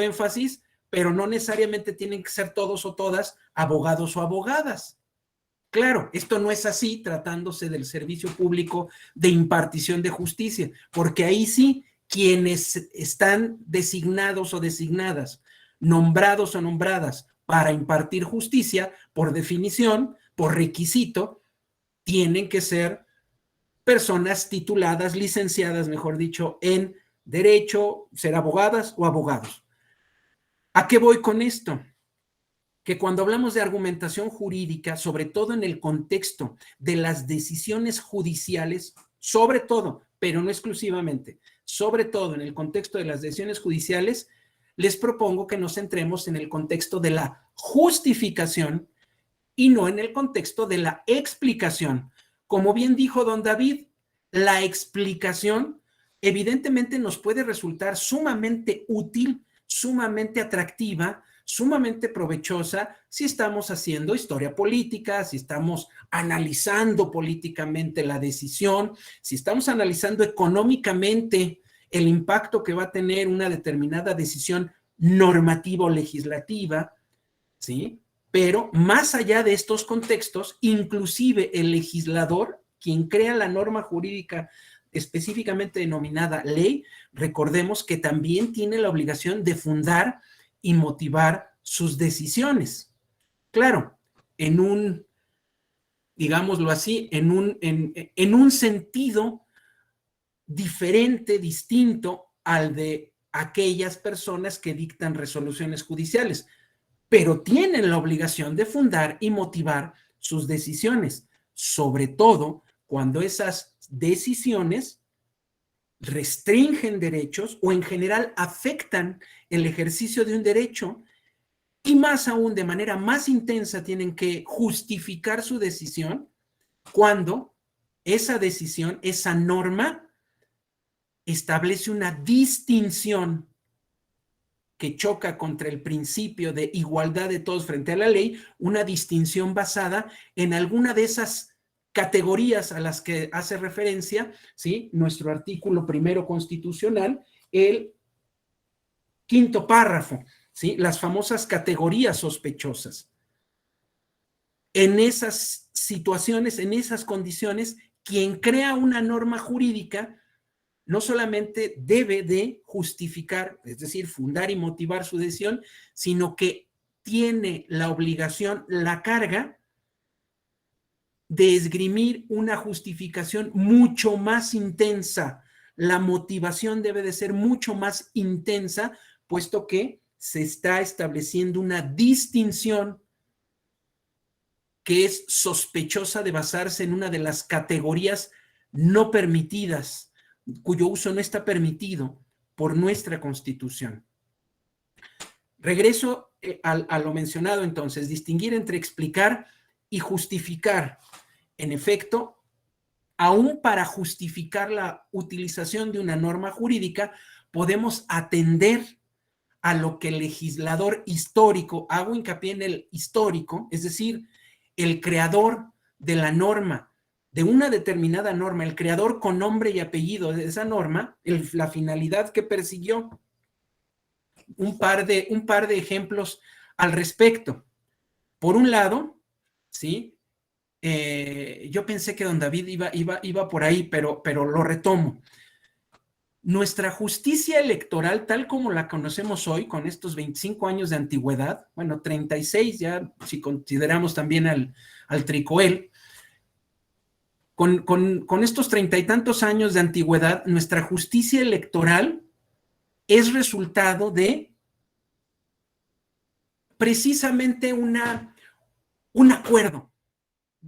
énfasis, pero no necesariamente tienen que ser todos o todas abogados o abogadas. Claro, esto no es así tratándose del servicio público de impartición de justicia, porque ahí sí, quienes están designados o designadas, nombrados o nombradas para impartir justicia, por definición, por requisito, tienen que ser personas tituladas, licenciadas, mejor dicho, en Derecho, ser abogadas o abogados. ¿A qué voy con esto? Que cuando hablamos de argumentación jurídica, sobre todo en el contexto de las decisiones judiciales, sobre todo, pero no exclusivamente, sobre todo en el contexto de las decisiones judiciales, les propongo que nos centremos en el contexto de la justificación y no en el contexto de la explicación. Como bien dijo don David, la explicación evidentemente nos puede resultar sumamente útil, sumamente atractiva, sumamente provechosa si estamos haciendo historia política, si estamos analizando políticamente la decisión, si estamos analizando económicamente el impacto que va a tener una determinada decisión normativa o legislativa, ¿sí? Pero más allá de estos contextos, inclusive el legislador, quien crea la norma jurídica específicamente denominada ley, recordemos que también tiene la obligación de fundar y motivar sus decisiones. Claro, en un, digámoslo así, en un sentido diferente, distinto al de aquellas personas que dictan resoluciones judiciales, pero tienen la obligación de fundar y motivar sus decisiones, sobre todo cuando esas decisiones restringen derechos o en general afectan el ejercicio de un derecho, y más aún de manera más intensa tienen que justificar su decisión cuando esa decisión, esa norma, establece una distinción que choca contra el principio de igualdad de todos frente a la ley, una distinción basada en alguna de esas categorías a las que hace referencia, ¿sí?, nuestro artículo primero constitucional, el quinto párrafo, ¿sí?, las famosas categorías sospechosas. En esas situaciones, en esas condiciones, quien crea una norma jurídica no solamente debe de justificar, es decir, fundar y motivar su decisión, sino que tiene la obligación, la carga de esgrimir una justificación mucho más intensa. La motivación debe de ser mucho más intensa, puesto que se está estableciendo una distinción que es sospechosa de basarse en una de las categorías no permitidas, cuyo uso no está permitido por nuestra Constitución. Regreso a lo mencionado entonces, distinguir entre explicar y justificar. En efecto, aún para justificar la utilización de una norma jurídica, podemos atender a lo que el legislador histórico, hago hincapié en el histórico, es decir, el creador de la norma, de una determinada norma, el creador con nombre y apellido de esa norma, la finalidad que persiguió. Un par de ejemplos al respecto. Por un lado, ¿sí? Yo pensé que don David iba por ahí, pero lo retomo. nuestra justicia electoral, tal como la conocemos hoy, con estos 25 años de antigüedad, bueno, 36 ya, si consideramos también al Tricoel, con estos 30 y tantos años de antigüedad, nuestra justicia electoral es resultado de precisamente un acuerdo,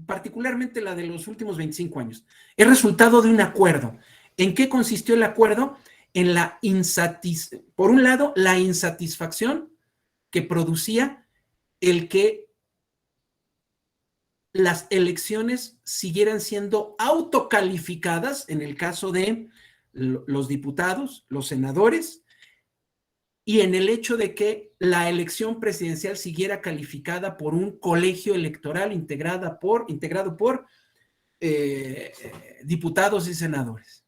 particularmente la de los últimos 25 años. Es resultado de un acuerdo. ¿En qué consistió el acuerdo? En por un lado, la insatisfacción que producía el que las elecciones siguieran siendo autocalificadas, en el caso de los diputados, los senadores, y en el hecho de que la elección presidencial siguiera calificada por un colegio electoral integrado por diputados y senadores.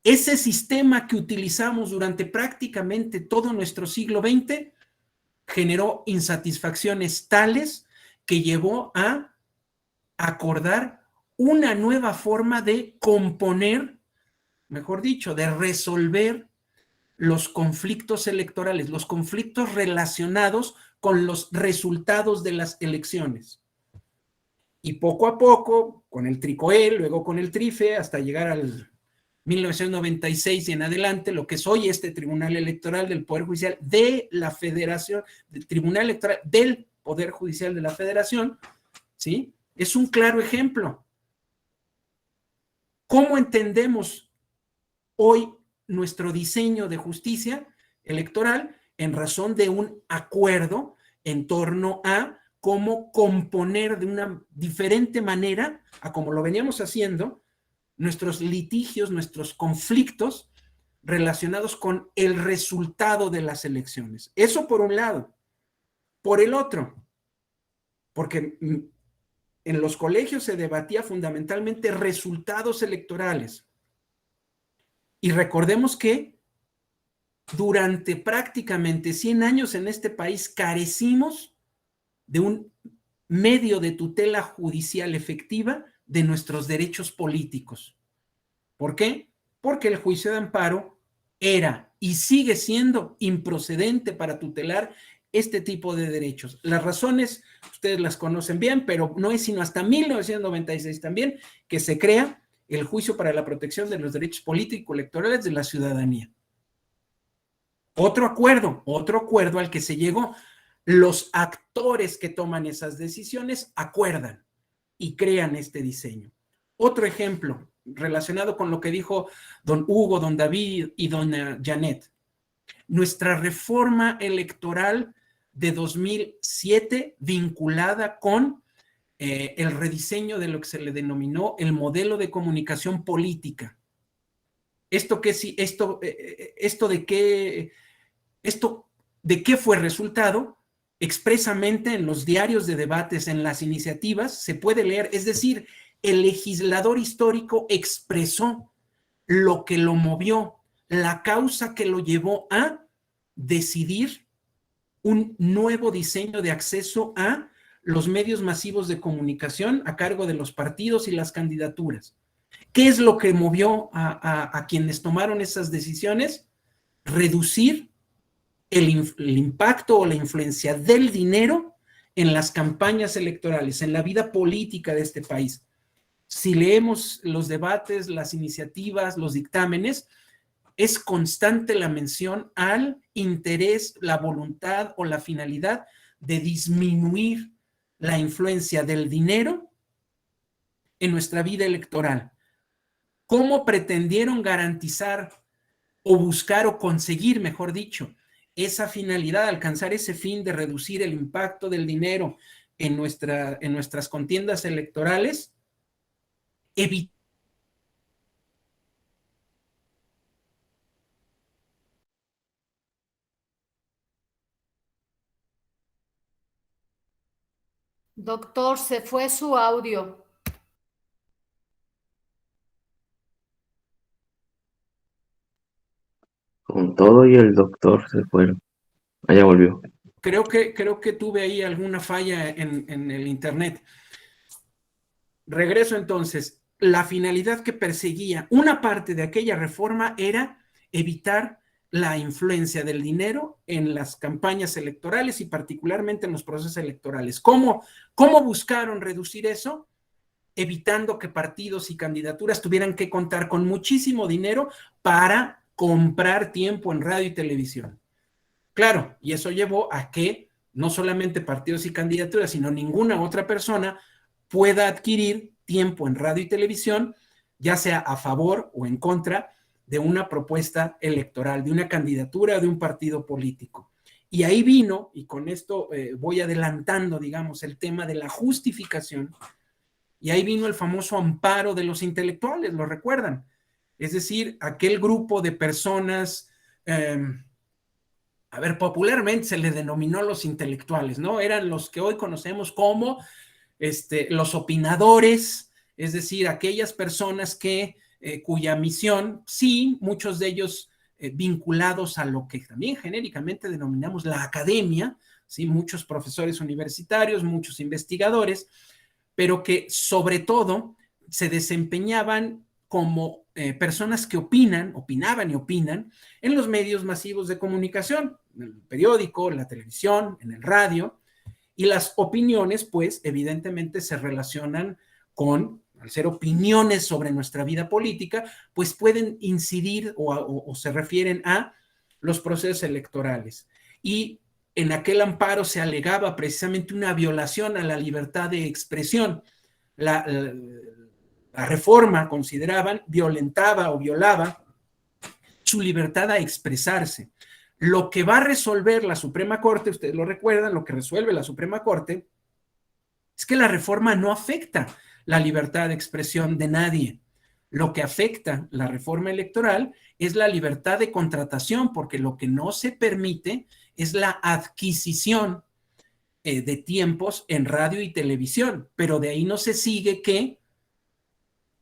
Ese sistema que utilizamos durante prácticamente todo nuestro siglo XX generó insatisfacciones tales que llevó a acordar una nueva forma de componer, mejor dicho, de resolver los conflictos electorales, los conflictos relacionados con los resultados de las elecciones. Y poco a poco, con el Tricoel, luego con el Trife, hasta llegar al 1996 y en adelante, lo que es hoy este Tribunal Electoral del Poder Judicial de la Federación, del Tribunal Electoral del Poder Judicial de la Federación, ¿sí? Es un claro ejemplo. ¿Cómo entendemos hoy nuestro diseño de justicia electoral? En razón de un acuerdo en torno a cómo componer de una diferente manera a como lo veníamos haciendo nuestros litigios, nuestros conflictos relacionados con el resultado de las elecciones. Eso por un lado. Por el otro, porque en los colegios se debatía fundamentalmente resultados electorales. Y recordemos que durante prácticamente 100 años en este país carecimos de un medio de tutela judicial efectiva de nuestros derechos políticos. ¿Por qué? Porque el juicio de amparo era y sigue siendo improcedente para tutelar este tipo de derechos. Las razones, ustedes las conocen bien, pero no es sino hasta 1996 también que se crea el juicio para la protección de los derechos político-electorales de la ciudadanía. Otro acuerdo al que se llegó. Los actores que toman esas decisiones acuerdan y crean este diseño. Otro ejemplo relacionado con lo que dijo don Hugo, don David y dona Janet. Nuestra reforma electoral de 2007 vinculada con el rediseño de lo que se le denominó el modelo de comunicación política. ¿Esto de qué fue resultado? Expresamente en los diarios de debates, en las iniciativas, se puede leer, es decir, el legislador histórico expresó lo que lo movió, la causa que lo llevó a decidir un nuevo diseño de acceso a los medios masivos de comunicación a cargo de los partidos y las candidaturas. ¿Qué es lo que movió a quienes tomaron esas decisiones? Reducir el impacto o la influencia del dinero en las campañas electorales, en la vida política de este país. Si leemos los debates, las iniciativas, los dictámenes, es constante la mención al interés, la voluntad o la finalidad de disminuir la influencia del dinero en nuestra vida electoral. ¿Cómo pretendieron garantizar o buscar o conseguir, mejor dicho, esa finalidad, alcanzar ese fin de reducir el impacto del dinero en nuestras contiendas electorales? Doctor, se fue su audio. Con todo y el doctor se fueron. Allá volvió. Creo que tuve ahí alguna falla en el internet. Regreso entonces. la finalidad que perseguía una parte de aquella reforma era evitar la influencia del dinero en las campañas electorales y particularmente en los procesos electorales. ¿Cómo buscaron reducir eso? Evitando que partidos y candidaturas tuvieran que contar con muchísimo dinero para comprar tiempo en radio y televisión. Claro, y eso llevó a que no solamente partidos y candidaturas, sino ninguna otra persona pueda adquirir tiempo en radio y televisión, ya sea a favor o en contra de una propuesta electoral, de una candidatura o de un partido político. Y ahí vino, y con esto voy adelantando, digamos, el tema de la justificación, y ahí vino el famoso amparo de los intelectuales, ¿lo recuerdan? Es decir, aquel grupo de personas, popularmente se les denominó los intelectuales, ¿no? Eran los que hoy conocemos como los opinadores, es decir, aquellas personas cuya misión, sí, muchos de ellos vinculados a lo que también genéricamente denominamos la academia, sí, muchos profesores universitarios, muchos investigadores, pero que sobre todo se desempeñaban como personas que opinaban y opinan en los medios masivos de comunicación, en el periódico, en la televisión, en el radio, y las opiniones, pues, evidentemente se relacionan con, al ser opiniones sobre nuestra vida política, pues pueden incidir o se refieren a los procesos electorales. Y en aquel amparo se alegaba precisamente una violación a la libertad de expresión. La reforma, consideraban, violentaba o violaba su libertad a expresarse. Lo que va a resolver la Suprema Corte, ustedes lo recuerdan, lo que resuelve la Suprema Corte es que la reforma no afecta la libertad de expresión de nadie. Lo que afecta la reforma electoral es la libertad de contratación, porque lo que no se permite es la adquisición de tiempos en radio y televisión, pero de ahí no se sigue que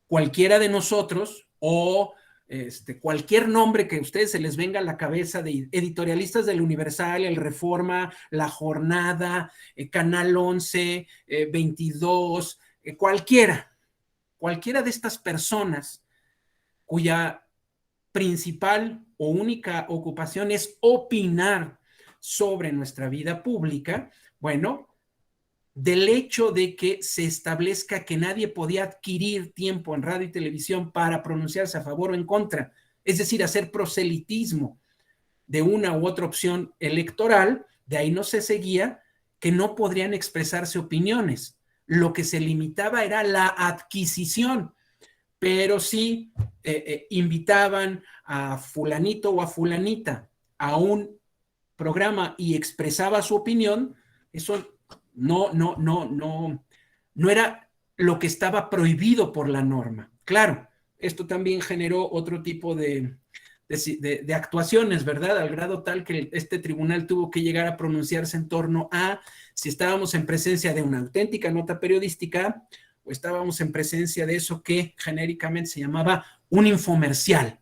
cualquiera de nosotros o cualquier nombre que a ustedes se les venga a la cabeza de editorialistas del Universal, el Reforma, La Jornada, Canal 11, 22, cualquiera de estas personas cuya principal o única ocupación es opinar sobre nuestra vida pública, bueno, del hecho de que se establezca que nadie podía adquirir tiempo en radio y televisión para pronunciarse a favor o en contra, es decir, hacer proselitismo de una u otra opción electoral, de ahí no se seguía que no podrían expresarse opiniones. Lo que se limitaba era la adquisición, pero sí invitaban a fulanito o a fulanita a un programa y expresaba su opinión, eso no era lo que estaba prohibido por la norma. Claro, esto también generó otro tipo de actuaciones, ¿verdad? Al grado tal que este tribunal tuvo que llegar a pronunciarse en torno a si estábamos en presencia de una auténtica nota periodística o estábamos en presencia de eso que genéricamente se llamaba un infomercial,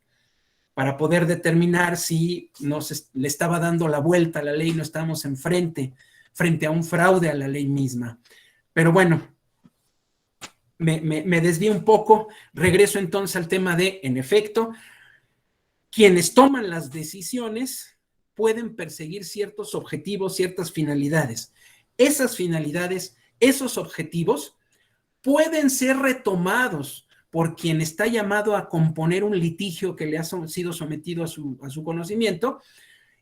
para poder determinar si le estaba dando la vuelta a la ley, no estábamos frente a un fraude a la ley misma. Pero bueno, me desvío un poco, regreso entonces al tema de, en efecto, quienes toman las decisiones pueden perseguir ciertos objetivos, ciertas finalidades. Esas finalidades, esos objetivos pueden ser retomados por quien está llamado a componer un litigio que le ha sido sometido a su conocimiento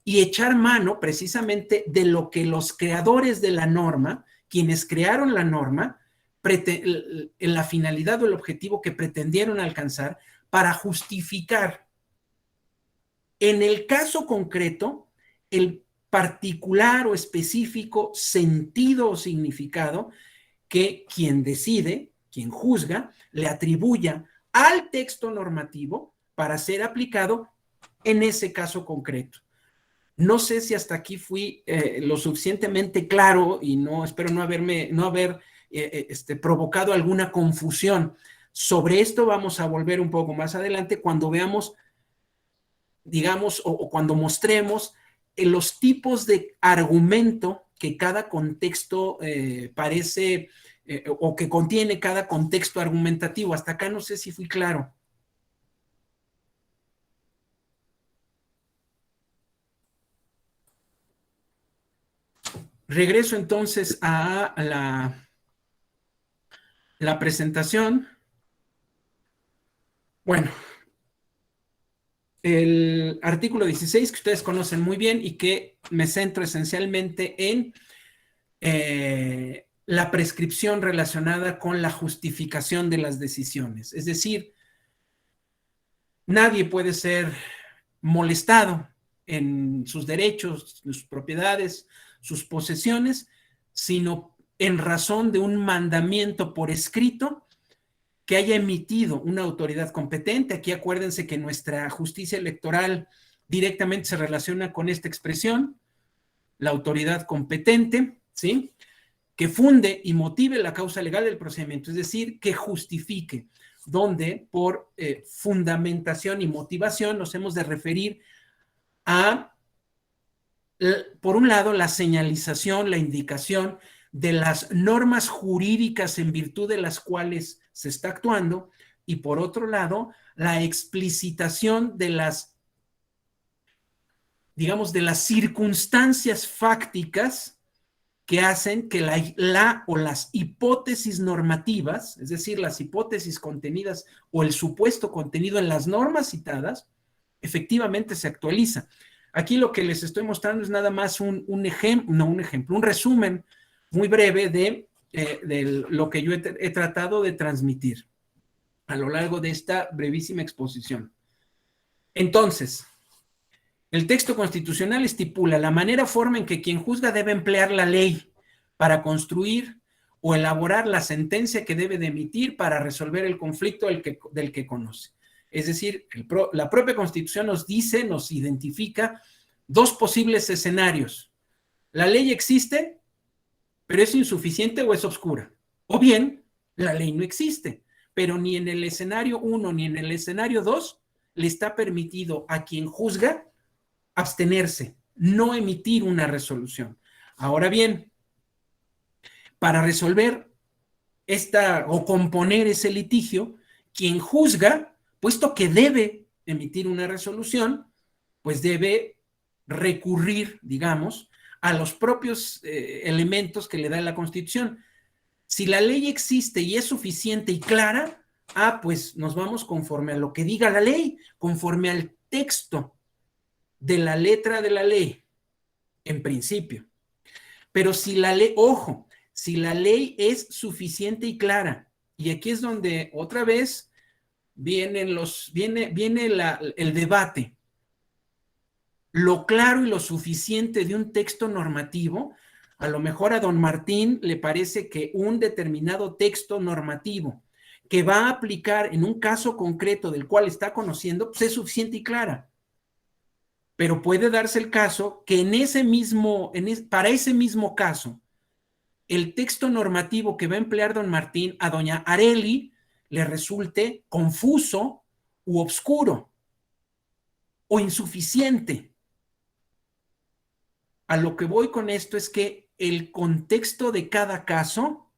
y echar mano precisamente de lo que los creadores de la norma, quienes crearon la norma, en la finalidad o el objetivo que pretendieron alcanzar para justificar, en el caso concreto, el particular o específico sentido o significado que quien decide, quien juzga, le atribuya al texto normativo para ser aplicado en ese caso concreto. No sé si hasta aquí fui lo suficientemente claro y espero no haber provocado alguna confusión. Sobre esto vamos a volver un poco más adelante cuando veamos, digamos, o cuando mostremos los tipos de argumento que cada contexto parece o que contiene cada contexto argumentativo. Hasta acá no sé si fui claro. Regreso entonces a la presentación. Bueno, el artículo 16 que ustedes conocen muy bien y que me centro esencialmente en la prescripción relacionada con la justificación de las decisiones. Es decir, nadie puede ser molestado en sus derechos, sus propiedades, sus posesiones, sino en razón de un mandamiento por escrito que haya emitido una autoridad competente. Aquí acuérdense que nuestra justicia electoral directamente se relaciona con esta expresión, la autoridad competente, ¿sí?, que funde y motive la causa legal del procedimiento, es decir, que justifique, donde por fundamentación y motivación nos hemos de referir a, por un lado, la señalización, la indicación de las normas jurídicas en virtud de las cuales se está actuando, y por otro lado, la explicitación de las, digamos, de las circunstancias fácticas que hacen que la o las hipótesis normativas, es decir, las hipótesis contenidas o el supuesto contenido en las normas citadas, efectivamente se actualiza. Aquí lo que les estoy mostrando es nada más un resumen muy breve de lo que yo he tratado de transmitir a lo largo de esta brevísima exposición. Entonces, el texto constitucional estipula la manera o forma en que quien juzga debe emplear la ley para construir o elaborar la sentencia que debe de emitir para resolver el conflicto del que conoce. Es decir, la propia Constitución nos dice, nos identifica dos posibles escenarios. La ley existe, pero es insuficiente o es oscura. O bien, la ley no existe, pero ni en el escenario 1 ni en el escenario 2 le está permitido a quien juzga abstenerse, no emitir una resolución. Ahora bien, para resolver o componer ese litigio, quien juzga, puesto que debe emitir una resolución, pues debe recurrir, digamos, a los propios elementos que le da la Constitución. Si la ley existe y es suficiente y clara, pues nos vamos conforme a lo que diga la ley, conforme al texto de la letra de la ley, en principio. Pero si la ley, ojo, si la ley es suficiente y clara, y aquí es donde otra vez viene el debate, lo claro y lo suficiente de un texto normativo. A lo mejor a don Martín le parece que un determinado texto normativo que va a aplicar en un caso concreto del cual está conociendo, pues es suficiente y clara. Pero puede darse el caso que para ese mismo caso, el texto normativo que va a emplear don Martín a doña Arely le resulte confuso u obscuro o insuficiente. A lo que voy con esto es que el contexto de cada caso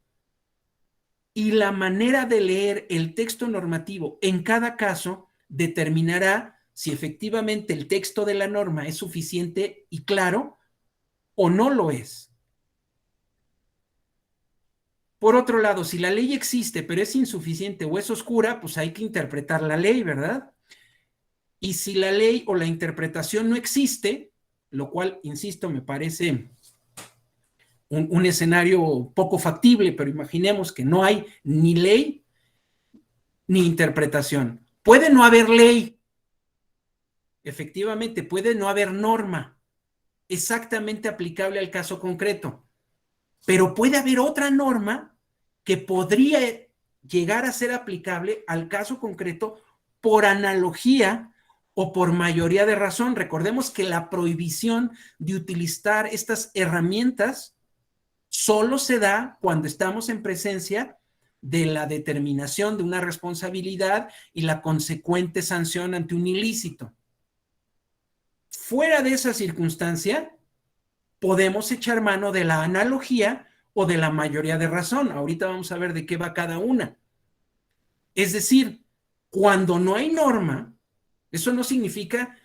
y la manera de leer el texto normativo en cada caso determinará si efectivamente el texto de la norma es suficiente y claro o no lo es. Por otro lado, si la ley existe pero es insuficiente o es oscura, pues hay que interpretar la ley, ¿verdad? Y si la ley o la interpretación no existe, lo cual, insisto, me parece un escenario poco factible, pero imaginemos que no hay ni ley ni interpretación. Puede no haber ley, efectivamente, puede no haber norma exactamente aplicable al caso concreto, pero puede haber otra norma que podría llegar a ser aplicable al caso concreto por analogía o por mayoría de razón. Recordemos que la prohibición de utilizar estas herramientas solo se da cuando estamos en presencia de la determinación de una responsabilidad y la consecuente sanción ante un ilícito. Fuera de esa circunstancia, podemos echar mano de la analogía o de la mayoría de razón. Ahorita vamos a ver de qué va cada una. Es decir, cuando no hay norma, eso no significa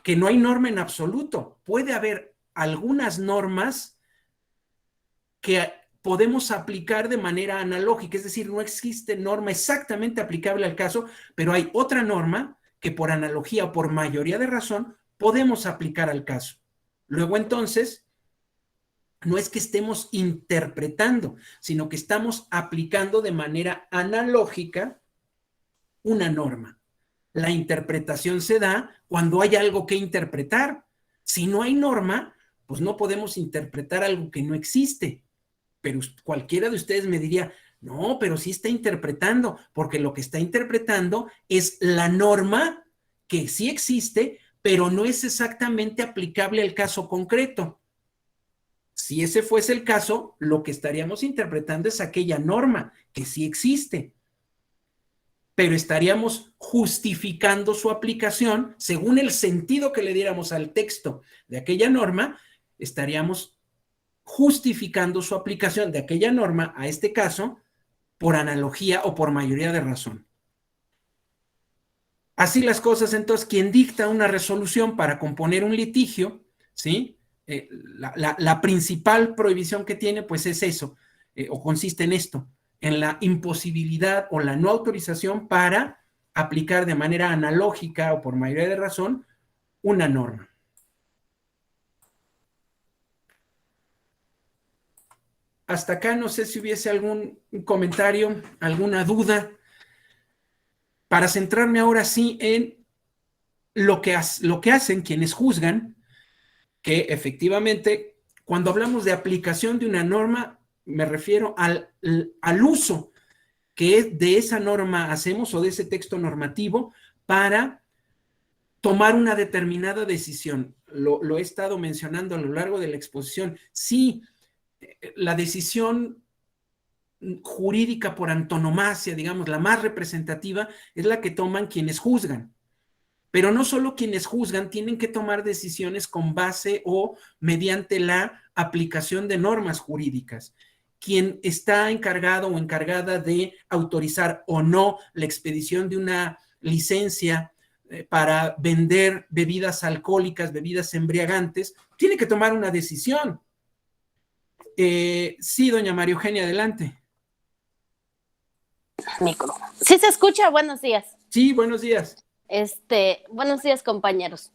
que no hay norma en absoluto. Puede haber algunas normas que podemos aplicar de manera analógica, es decir, no existe norma exactamente aplicable al caso, pero hay otra norma que por analogía o por mayoría de razón podemos aplicar al caso. Luego entonces, no es que estemos interpretando, sino que estamos aplicando de manera analógica una norma. La interpretación se da cuando hay algo que interpretar. Si no hay norma, pues no podemos interpretar algo que no existe. Pero cualquiera de ustedes me diría, no, pero sí está interpretando, porque lo que está interpretando es la norma que sí existe, pero no es exactamente aplicable al caso concreto. Si ese fuese el caso, lo que estaríamos interpretando es aquella norma que sí existe, pero estaríamos justificando su aplicación según el sentido que le diéramos al texto de aquella norma, estaríamos justificando su aplicación de aquella norma a este caso por analogía o por mayoría de razón. Así las cosas, entonces, quien dicta una resolución para componer un litigio, ¿sí? La principal prohibición que tiene, pues es eso, o consiste en esto, en la imposibilidad o la no autorización para aplicar de manera analógica o por mayoría de razón una norma. Hasta acá no sé si hubiese algún comentario, alguna duda, para centrarme ahora sí en lo que hacen quienes juzgan, que efectivamente, cuando hablamos de aplicación de una norma, me refiero al uso que de esa norma hacemos o de ese texto normativo para tomar una determinada decisión. Lo he estado mencionando a lo largo de la exposición. Sí, la decisión jurídica por antonomasia, digamos, la más representativa, es la que toman quienes juzgan. Pero no solo quienes juzgan tienen que tomar decisiones con base o mediante la aplicación de normas jurídicas. Quien está encargado o encargada de autorizar o no la expedición de una licencia para vender bebidas alcohólicas, bebidas embriagantes, tiene que tomar una decisión. Sí, doña María Eugenia, adelante. Micro. ¿Sí se escucha? Buenos días. Sí, buenos días. Buenos días, compañeros.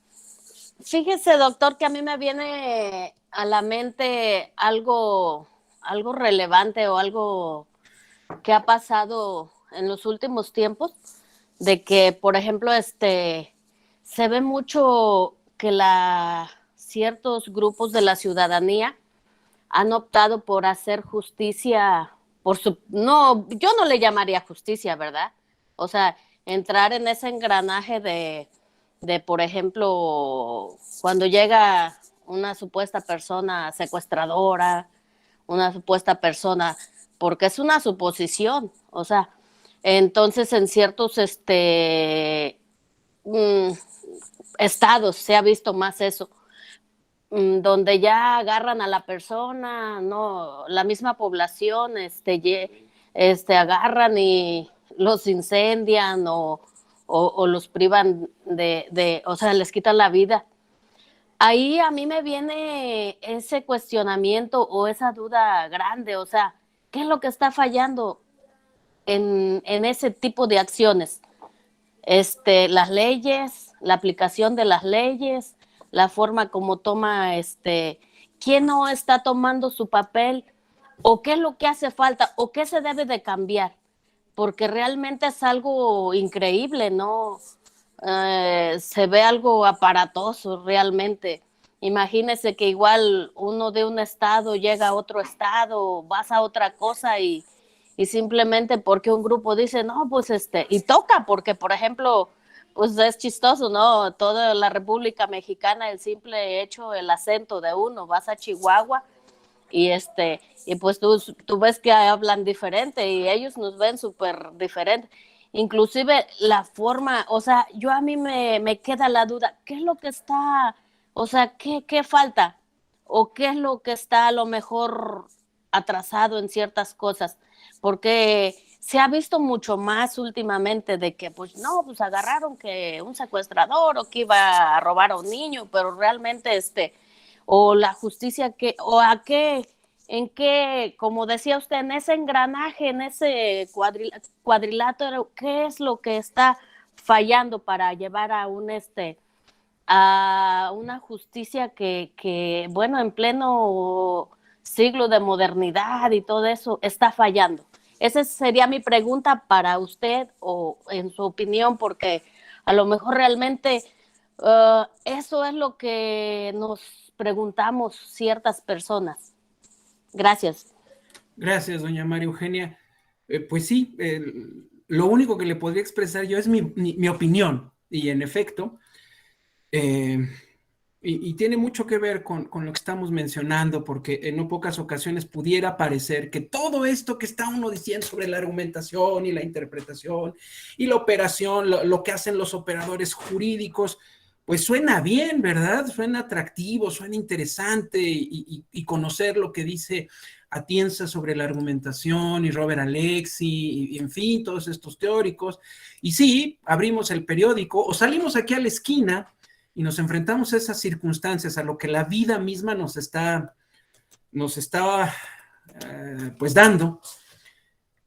Fíjese, doctor, que a mí me viene a la mente algo relevante o algo que ha pasado en los últimos tiempos, de que, por ejemplo, se ve mucho que ciertos grupos de la ciudadanía han optado por hacer justicia no, yo no le llamaría justicia, ¿verdad? O sea, entrar en ese engranaje de, por ejemplo, cuando llega una supuesta persona secuestradora, una supuesta persona, porque es una suposición, o sea, entonces en ciertos estados se ha visto más eso, donde ya agarran a la persona, no, la misma población, agarran y los incendian o los privan o sea, les quitan la vida. Ahí a mí me viene ese cuestionamiento o esa duda grande, o sea, ¿qué es lo que está fallando en ese tipo de acciones? Las leyes, la aplicación de las leyes, la forma como toma, quién no está tomando su papel, o qué es lo que hace falta, o qué se debe de cambiar, porque realmente es algo increíble, ¿no? Se ve algo aparatoso realmente. Imagínese que igual uno de un estado llega a otro estado, vas a otra cosa y simplemente porque un grupo dice, no, pues y toca, porque por ejemplo, pues es chistoso, ¿no? Toda la República Mexicana, el simple hecho, el acento de uno, vas a Chihuahua y pues tú ves que hablan diferente y ellos nos ven súper diferente. Inclusive la forma, o sea, a mí me queda la duda, ¿qué es lo que está, o sea, qué falta? ¿O qué es lo que está a lo mejor atrasado en ciertas cosas, porque se ha visto mucho más últimamente de que, pues no, pues agarraron que un secuestrador o que iba a robar a un niño, pero realmente o la justicia que, o a qué, en qué, como decía usted, en ese engranaje, en ese cuadrilátero, ¿qué es lo que está fallando para llevar a a una justicia que, bueno, en pleno siglo de modernidad y todo eso, está fallando? Esa sería mi pregunta para usted, o en su opinión, porque a lo mejor realmente eso es lo que nos preguntamos ciertas personas. Gracias. Gracias, doña María Eugenia. Pues sí, lo único que le podría expresar yo es mi opinión, y en efecto, y tiene mucho que ver con lo que estamos mencionando, porque en no pocas ocasiones pudiera parecer que todo esto que está uno diciendo sobre la argumentación y la interpretación y la operación, lo que hacen los operadores jurídicos, pues suena bien, ¿verdad? Suena atractivo, suena interesante, y conocer lo que dice Atienza sobre la argumentación y Robert Alexi, y en fin, todos estos teóricos. Y sí, abrimos el periódico o salimos aquí a la esquina y nos enfrentamos a esas circunstancias, a lo que la vida misma nos está pues dando.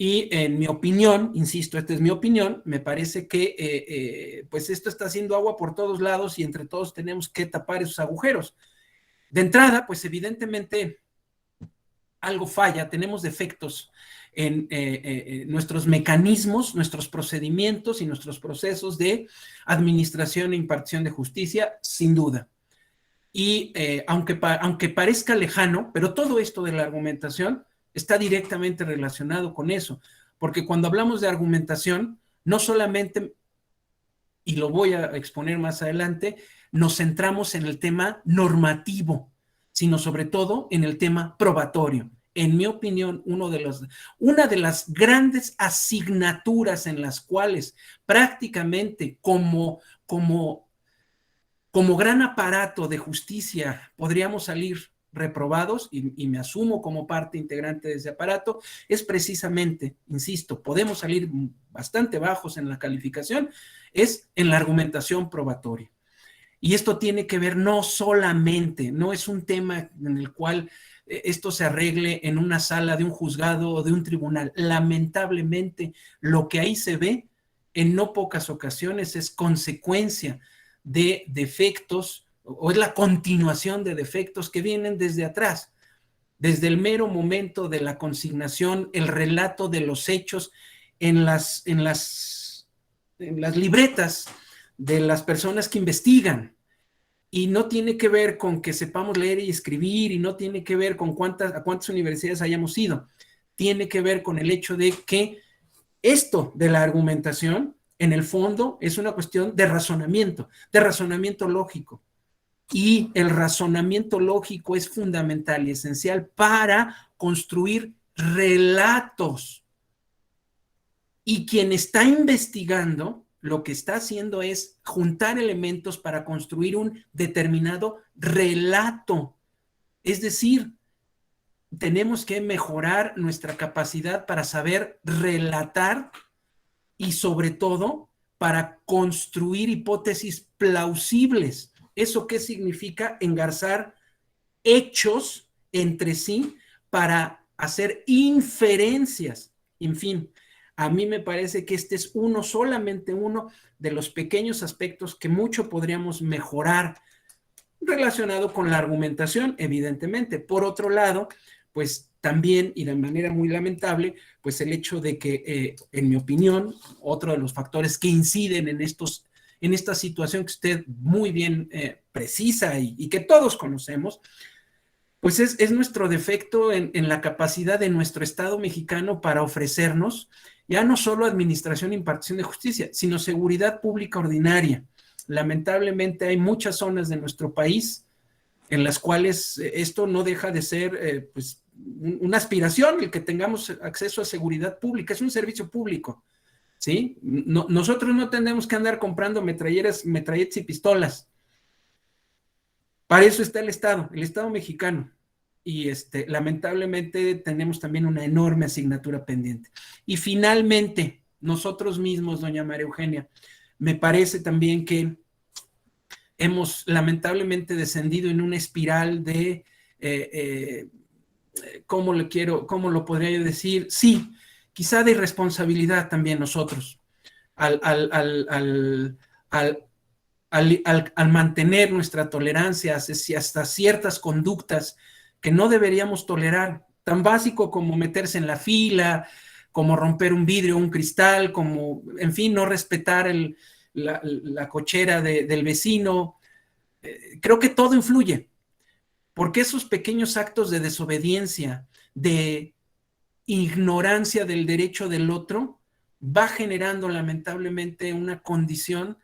Y en mi opinión, insisto, esta es mi opinión, me parece que pues esto está haciendo agua por todos lados y entre todos tenemos que tapar esos agujeros. De entrada, pues evidentemente algo falla, tenemos defectos en nuestros mecanismos, nuestros procedimientos y nuestros procesos de administración e impartición de justicia, sin duda. Y aunque parezca lejano, pero todo esto de la argumentación está directamente relacionado con eso, porque cuando hablamos de argumentación, no solamente, y lo voy a exponer más adelante, nos centramos en el tema normativo, sino sobre todo en el tema probatorio. En mi opinión, una de las grandes asignaturas en las cuales prácticamente como gran aparato de justicia podríamos salir reprobados, y me asumo como parte integrante de ese aparato, es precisamente, insisto, podemos salir bastante bajos en la calificación, es en la argumentación probatoria. Y esto tiene que ver no solamente, no es un tema en el cual esto se arregle en una sala de un juzgado o de un tribunal. Lamentablemente, lo que ahí se ve en no pocas ocasiones es consecuencia de defectos, o es la continuación de defectos que vienen desde atrás, desde el mero momento de la consignación, el relato de los hechos en las libretas de las personas que investigan. Y no tiene que ver con que sepamos leer y escribir, y no tiene que ver con a cuántas universidades hayamos ido. Tiene que ver con el hecho de que esto de la argumentación, en el fondo, es una cuestión de razonamiento lógico. Y el razonamiento lógico es fundamental y esencial para construir relatos. Y quien está investigando, lo que está haciendo es juntar elementos para construir un determinado relato. Es decir, tenemos que mejorar nuestra capacidad para saber relatar y, sobre todo, para construir hipótesis plausibles. ¿Eso qué significa? Engarzar hechos entre sí para hacer inferencias. En fin, a mí me parece que este es solamente uno de los pequeños aspectos que mucho podríamos mejorar relacionado con la argumentación, evidentemente. Por otro lado, pues también, y de manera muy lamentable, pues el hecho de que, en mi opinión, otro de los factores que inciden en esta situación que usted muy bien precisa y que todos conocemos, pues es nuestro defecto en la capacidad de nuestro Estado mexicano para ofrecernos ya no solo administración e impartición de justicia, sino seguridad pública ordinaria. Lamentablemente hay muchas zonas de nuestro país en las cuales esto no deja de ser pues una aspiración, el que tengamos acceso a seguridad pública, es un servicio público, ¿sí? Nosotros no tenemos que andar comprando metralletas y pistolas. Para eso está el Estado mexicano. y lamentablemente tenemos también una enorme asignatura pendiente. Y finalmente, nosotros mismos, doña María Eugenia, me parece también que hemos lamentablemente descendido en una espiral de, ¿cómo lo podría yo decir? Sí, quizá de irresponsabilidad también nosotros, al mantener nuestra tolerancia hasta ciertas conductas que no deberíamos tolerar, tan básico como meterse en la fila, como romper un vidrio, un cristal, como, en fin, no respetar la cochera del vecino. Creo que todo influye, porque esos pequeños actos de desobediencia, de ignorancia del derecho del otro, va generando lamentablemente una condición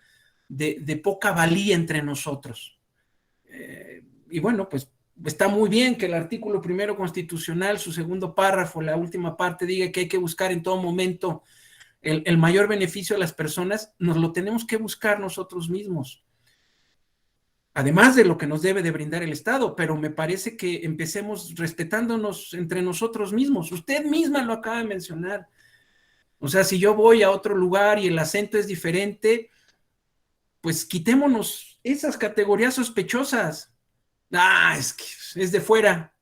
de poca valía entre nosotros. Y bueno, pues está muy bien que el artículo 1 constitucional, su segundo párrafo, la última parte, diga que hay que buscar en todo momento el mayor beneficio a las personas. Nos lo tenemos que buscar nosotros mismos, además de lo que nos debe de brindar el Estado, pero me parece que empecemos respetándonos entre nosotros mismos. Usted misma lo acaba de mencionar. O sea, si yo voy a otro lugar y el acento es diferente, pues quitémonos esas categorías sospechosas. Es que es de fuera,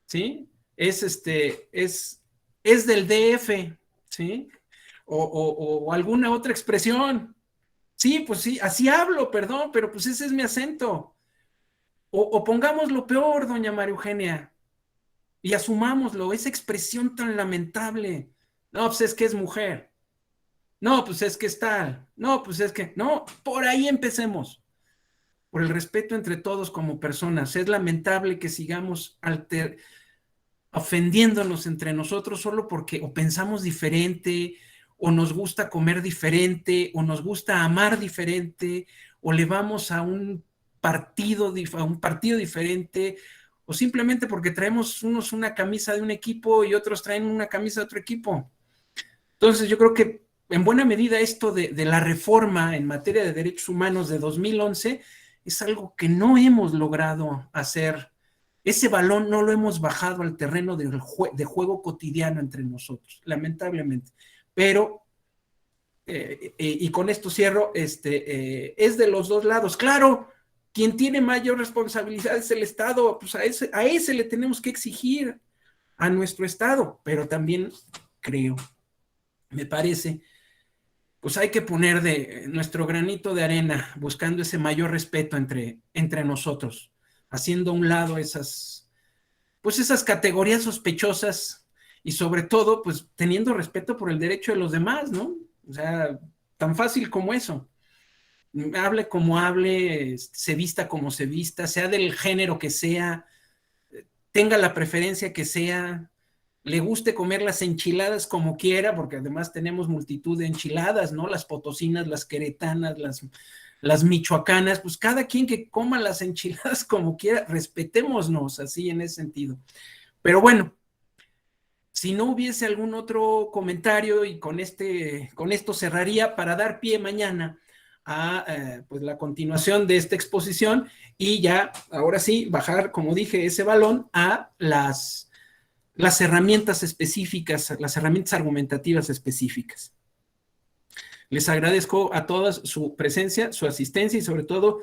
¿sí? Es del DF, ¿sí? O alguna otra expresión. Sí, pues sí, así hablo, perdón, pero pues ese es mi acento. O pongamos lo peor, doña María Eugenia, y asumámoslo, esa expresión tan lamentable. No, pues es que es mujer. No, pues es que es tal. No, pues es que... No, por ahí empecemos. Por el respeto entre todos como personas. Es lamentable que sigamos ofendiéndonos entre nosotros solo porque o pensamos diferente, o nos gusta comer diferente, o nos gusta amar diferente, o le vamos a un partido diferente, o simplemente porque traemos unos una camisa de un equipo y otros traen una camisa de otro equipo. Entonces yo creo que en buena medida esto de la reforma en materia de derechos humanos de 2011 es algo que no hemos logrado hacer. Ese balón no lo hemos bajado al terreno de juego cotidiano entre nosotros, lamentablemente. Pero, y con esto cierro, es de los dos lados. Claro, quien tiene mayor responsabilidad es el Estado, pues a ese le tenemos que exigir, a nuestro Estado, pero también creo, me parece, pues hay que poner de nuestro granito de arena, buscando ese mayor respeto entre nosotros, haciendo a un lado esas categorías sospechosas y sobre todo, pues teniendo respeto por el derecho de los demás, ¿no? O sea, tan fácil como eso. Hable como hable, se vista como se vista, sea del género que sea, tenga la preferencia que sea, le guste comer las enchiladas como quiera, porque además tenemos multitud de enchiladas, ¿no? Las potosinas, las queretanas, las michoacanas, pues cada quien que coma las enchiladas como quiera, respetémonos así en ese sentido. Pero bueno, si no hubiese algún otro comentario, y con esto cerraría para dar pie mañana a pues la continuación de esta exposición y ya, ahora sí, bajar, como dije, ese balón a las herramientas específicas, las herramientas argumentativas específicas. Les agradezco a todas su presencia, su asistencia y sobre todo